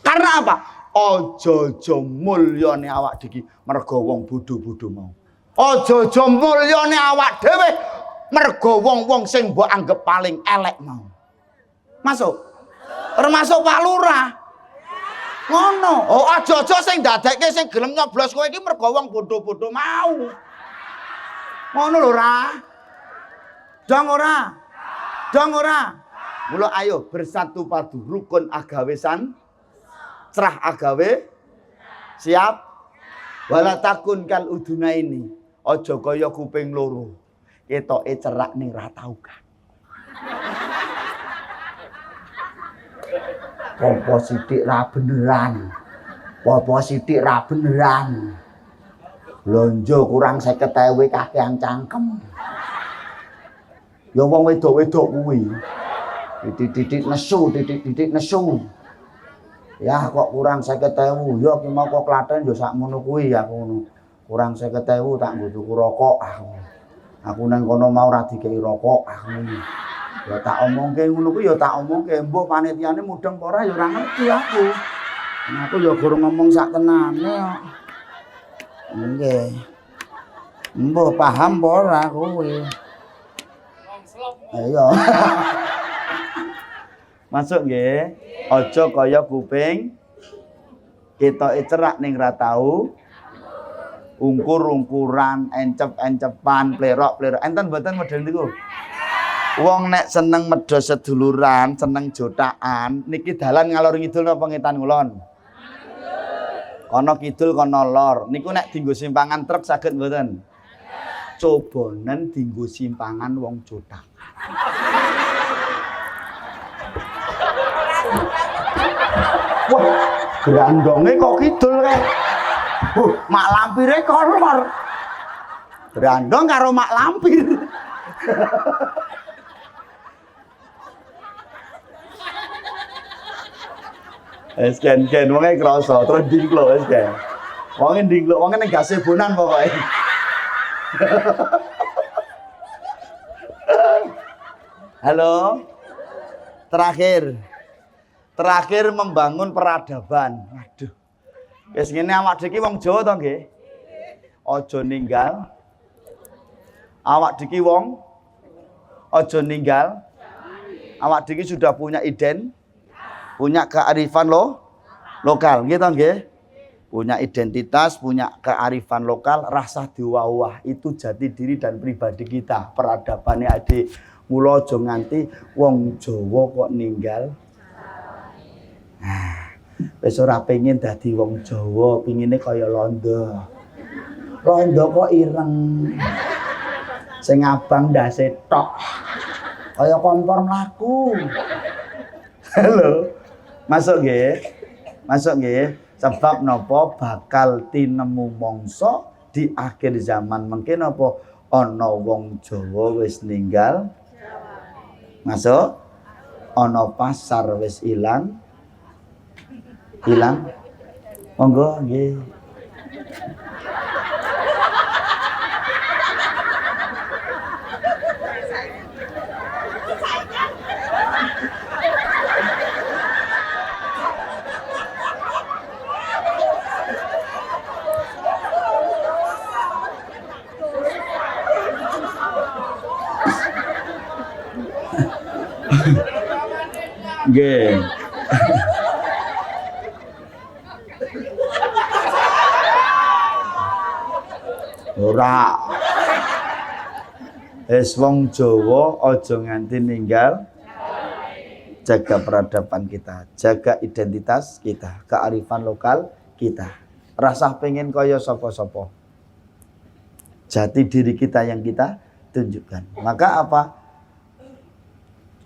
Karena apa? Ojo-ojo mulyane awak dhewe mergo wong bodho-bodho mau. Ojo-ojo mulyane awak dhewe mergo wong-wong sing mbok anggap paling elek mau. Masuk? Termasuk Pak Lurah. Ngono. Oh, ojo-ojo sing dadekke sing gelem nyoblos kowe iki mergo wong bodho-bodho mau. Ngono lho, Ra. Dong ora? Dong ora? Mula ayo bersatu padu rukun agawesan cerah agawe siap wala takun kal uduna ini aja kaya kuping loro ketoke cerak ning ra tau kan popo sithik ra beneran blonjo kurang 50.000 kakean cangkem ya wong wedok-wedok kuwi titik-titik nesu. Ya kok kurang 50.000. Ya ki mau kok Klaten ya sakmono kuwi aku ngono. Kurang 50.000 tak nggo tuku rokok aku. Aku nang kono mau ra dikei rokok aku. Ya tak omongke ngono kuwi ya tak omongke mbok panitiane mudeng apa ora ya ora ngerti aku. Nah, aku ya guru ngomong sak tenane kok. Nggih. Mbok paham apa ora kuwi. Ayo. Masuk nggih. Aja kaya kuping ketoke cerak ning ra tau. Ungkur-ungkuran, encep-encepan, plerok-plerok. Enten mboten model niku? Wong nek seneng medhos seduluran, seneng jotakan, niki dalan ngalor ngidul napa ngetan ngulon? Kono kidul kono lor. Niku nek dienggo simpangan truk saged mboten? Cobanen dienggo simpangan wong jotakan. Wah, grandonge kok kidul kae. Mak lampire kolor. Grandong karo mak lampir. Ken wonge krasa terus dingklo wis Ken. Wonge dingklo, wonge ning gasebonan pokoke. Halo. Terakhir membangun peradaban. Waduh. Wis ngene awak dhewe wong Jawa to nggih? Aja ninggal. Awak dhewe wong aja ninggal. Awak dhewe sudah punya punya kearifan lokal, gitu nggih? Punya identitas, punya kearifan lokal, rasa diwawah itu jati diri dan pribadi kita. Peradabane adik, mula aja nganti wong Jawa kok ninggal. Nah, wis ora pengin dadi wong Jawa, pengine kaya londo. Londo kok ireng. Sing abang ndase tok. Kaya kompor mlaku. Halo. Masuk nggih. Sebab napa bakal tinemu mangsa di akhir zaman mengke napa ana wong Jawa wis ninggal. Masuk. Ana pasar wis ilang. Monggo nggih. Nggih. Ora. Wis wong Jawa aja nganti ninggal. Jaga peradaban kita, jaga identitas kita, kearifan lokal kita. Rasa pengen kaya sapa-sapa. Jati diri kita yang kita tunjukkan. Maka apa?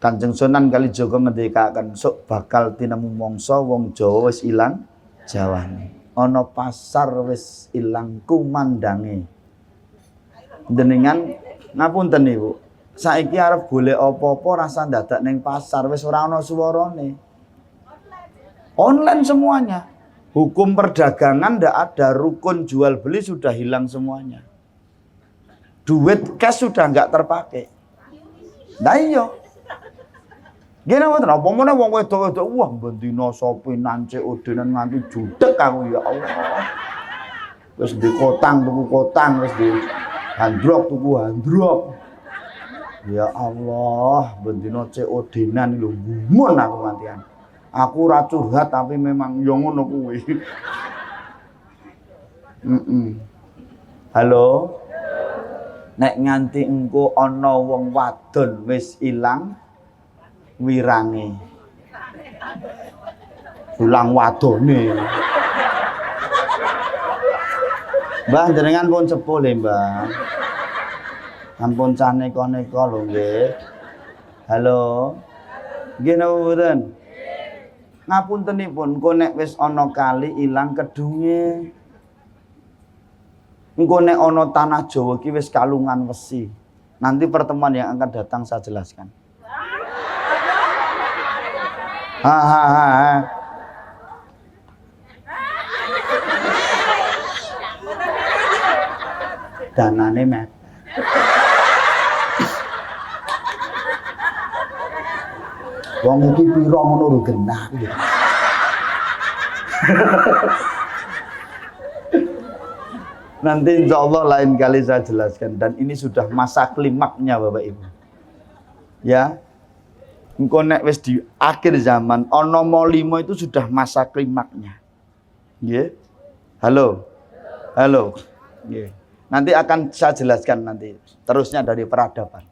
Kanjeng Sunan Kalijaga ngendikaken sok bakal tinemu mangsa wong Jawa wis ilang jawane. Ana pasar wis ilang kumandange. Denengan ngapunten Ibu. Saiki arep golek apa-apa rasa dadak ning pasar wis ora ana suwarane. Online semuanya. Hukum perdagangan ndak ada, rukun jual beli sudah hilang semuanya. Duit cash sudah enggak terpakai. Nah iya. Gene wonten apa meneh wong wedok-wedok wah bendina sopi nance odenan nganti judek aku ya Allah. Wis di kotang tuku kotang, wis di handrok tuku handrok. Ya Allah, bendina COD-nan lho gumun aku mantian. Aku ora curhat tapi memang yo ngono kuwi. Halo. Nek nganti engko ana wong wadon wis ilang wirange. Ilang wadone. Mbah jenengan pun sepuh le, Mbah. Ampun caneka-neka lho nggih. Halo. Nggih napa mboten? Ngapuntenipun, engko nek wis ana kali ilang kedunge. Engko nek ana tanah Jawa iki wis kalungan wesi. Nanti pertemuan yang akan datang saya jelaskan. Ha. Danane met. Wong iki pira ngono lho genah iki. Nanti insya Allah lain kali saya jelaskan. Dan ini sudah masa klimaknya Bapak Ibu. Ya. Engko nek wis di akhir zaman ana molimo itu sudah masa klimaknya. Nggih. Halo. Nggih. Nanti akan saya jelaskan nanti terusnya dari peradaban.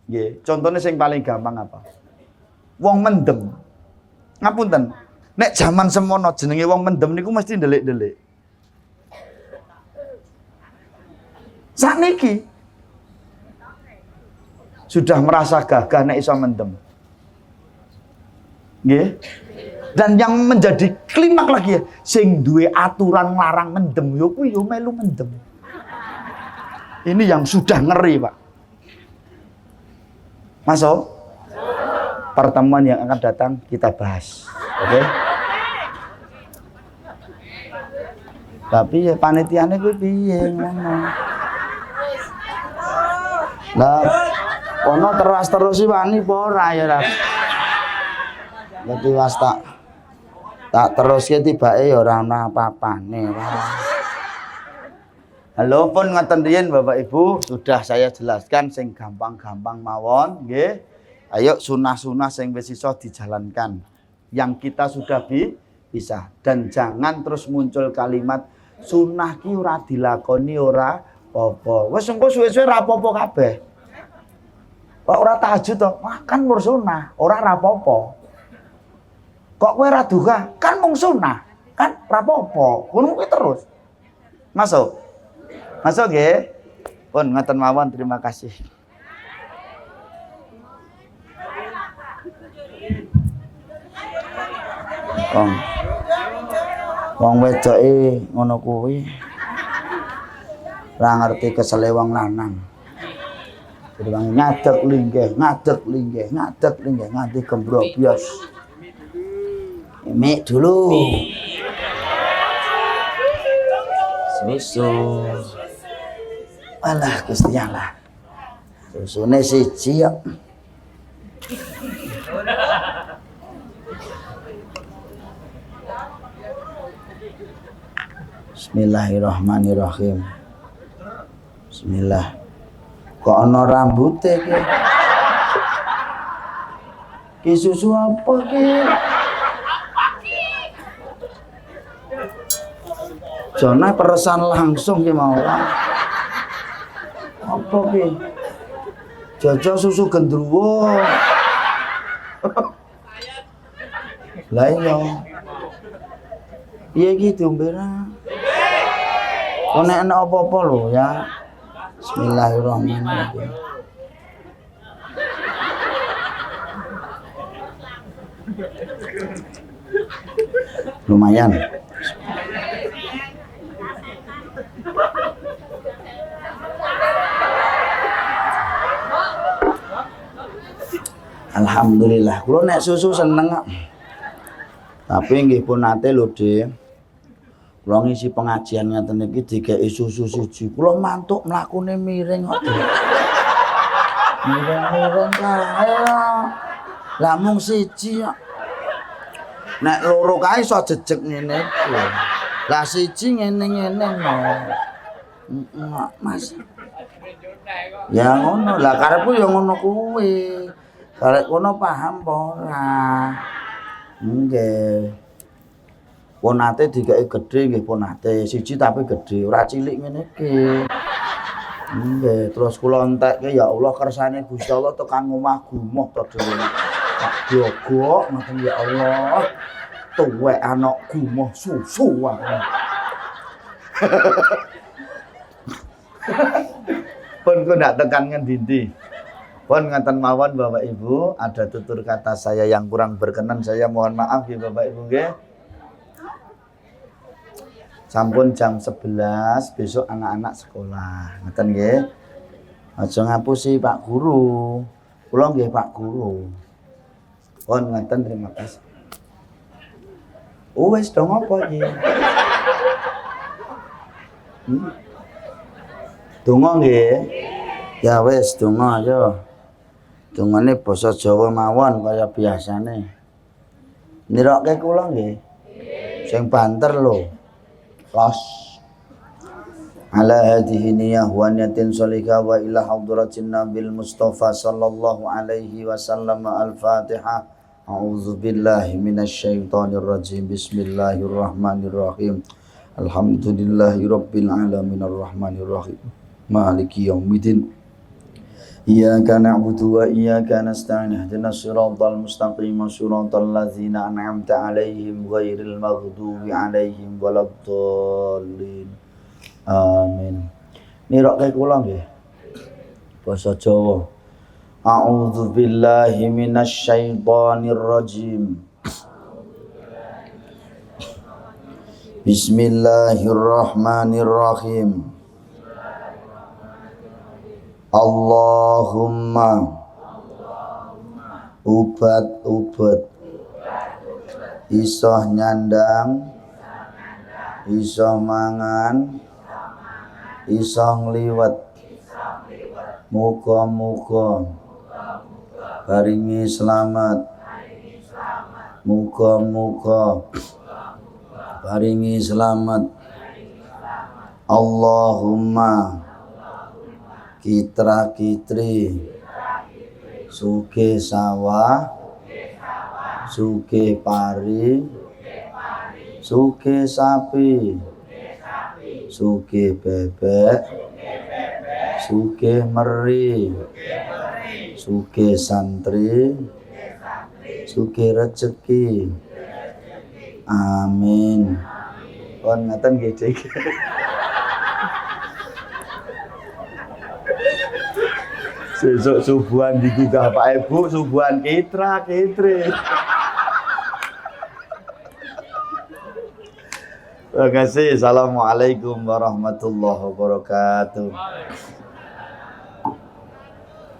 Nggih. Contohnya yang paling gampang apa? Wong mendem. Ngapunten. Nek zaman semono jenenge wong mendem niku mesti ndelik-ndelik. Sakniki sudah merasa gagah nek iso mendem. Nggih. Dan yang menjadi klimak lagi ya, sing duwe aturan nglarang mendem yo kuwi yo melu mendem. Ini yang sudah ngeri, Pak. Masuk? Pertemuan yang akan datang kita bahas. Oke? Tapi ya panitiane kuwi piye ngono. Lah, ono terus wani apa ora ya, Ras? Dadi was tak teruske tibake ya ora ana apa-apane. Halo pun ngoten riyen Bapak Ibu, sudah saya jelaskan sing gampang-gampang mawon, nggih. Ayo sunah-sunah sing wis iso dijalankan. Yang kita sudah bisa. Dan jangan terus muncul kalimat sunah ki ora dilakoni ora apa. Wis engko suwe-suwe ra apa-apa kabeh. Kok ora tahajud to? Kan mur sunah, ora ra apa-apa. Kok kowe ra duha? Kan mung sunah. Kan ra apa-apa. Ngono kuwi terus. Masuk nggih? Pun ngoten mawon, terima kasih. Wong wedoke ngono kuwi. Ora ngerti kesele wong lanang. Jadi ngadeg linggih nganti gembrobyos. Mik dulu. Susu. Alah Gusti Allah. Susune siji ya. Bismillahirrahmanirrahim. Bismillah. Kok ana rambute iki? Ki susu apa ki? Jana peresan langsung ki mau. Apa ki? Jajah susu gendruwo. Lah iya. Piye iki diombena? Nek ana apa-apa lho ya. Bismillahirrahmanirrahim. Lumayan. Alhamdulillah, kula nek susu seneng kok. Tapi nggih pun nate lho, Dik. Kula ngisi pengajian ngaten iki dikeki susu siji. Kula mantuk mlakune miring kok. Miring-miring kae. Lah mung siji kok. Nek loro kae iso jejeg ngene iki. Lah siji ngene-ngene Mas. Ya ngono, lah karepku ya ngono kuwi. Karek kono paham apa ora? Nggih. Ponate dikeki gedhe nggih ponate, siji tapi gedhe, ora cilik ngene iki. Nggih, terus kula entekke ya Allah kersane Gusti Allah tekan omah gumoh to dhewe. Tak jogok ngoten ya Allah. Tuwek anak gumoh susu wae. Pun ku ndak tekan ngendi-endi. Pun ngaten mawon Bapak Ibu, ada tutur kata saya yang kurang berkenan, saya mohon maaf ya Bapak Ibu nggih. Sampun jam 11 besok anak-anak sekolah. Ngoten nggih. Aja ngapusi Pak Guru. Kula nggih Pak Guru. Pun ngoten terima kasih. Wis dong apa iki? Donga nggih. Ya wis donga ayo. Dongane basa Jawa mawon kaya biasane. Nirokke kula nggih. Sing banter lho. Los. Ala hadhihi niyah wa niyatin sholihah wa ila hadratin nabil mustafa sallallahu alaihi wasallam al-Fatihah. A'udzu billahi minasyaitonir rajim. Bismillahirrahmanirrahim. Alhamdulillahirabbil alamin arrahmanir rahim. Maliki yaumiddin. Iyyaka na'budu wa iyyaka nasta'in ihdinas siratal mustaqim siratal ladzina an'amta 'alaihim ghairil maghdubi 'alaihim waladdallin. Amin. Nirokke kula nggih. Basa Jawa. A'udzu billahi minasyaitonir rajim. Bismillahirrahmanirrahim. Allahumma ubat-ubat iso nyandang iso mangan iso ngliwet muga-muga paringi selamat muga-muga paringi selamat Allahumma kitra kitri suke sawah suke pari suke sapi suke bebek suke meri suke santri suke rezeki amin. Pun ngaten nggih Dik. Sesuk subuhan digugah Pak Ibu, subuhan kitra kitri. Terima kasih. Assalamualaikum warahmatullahi wabarakatuh.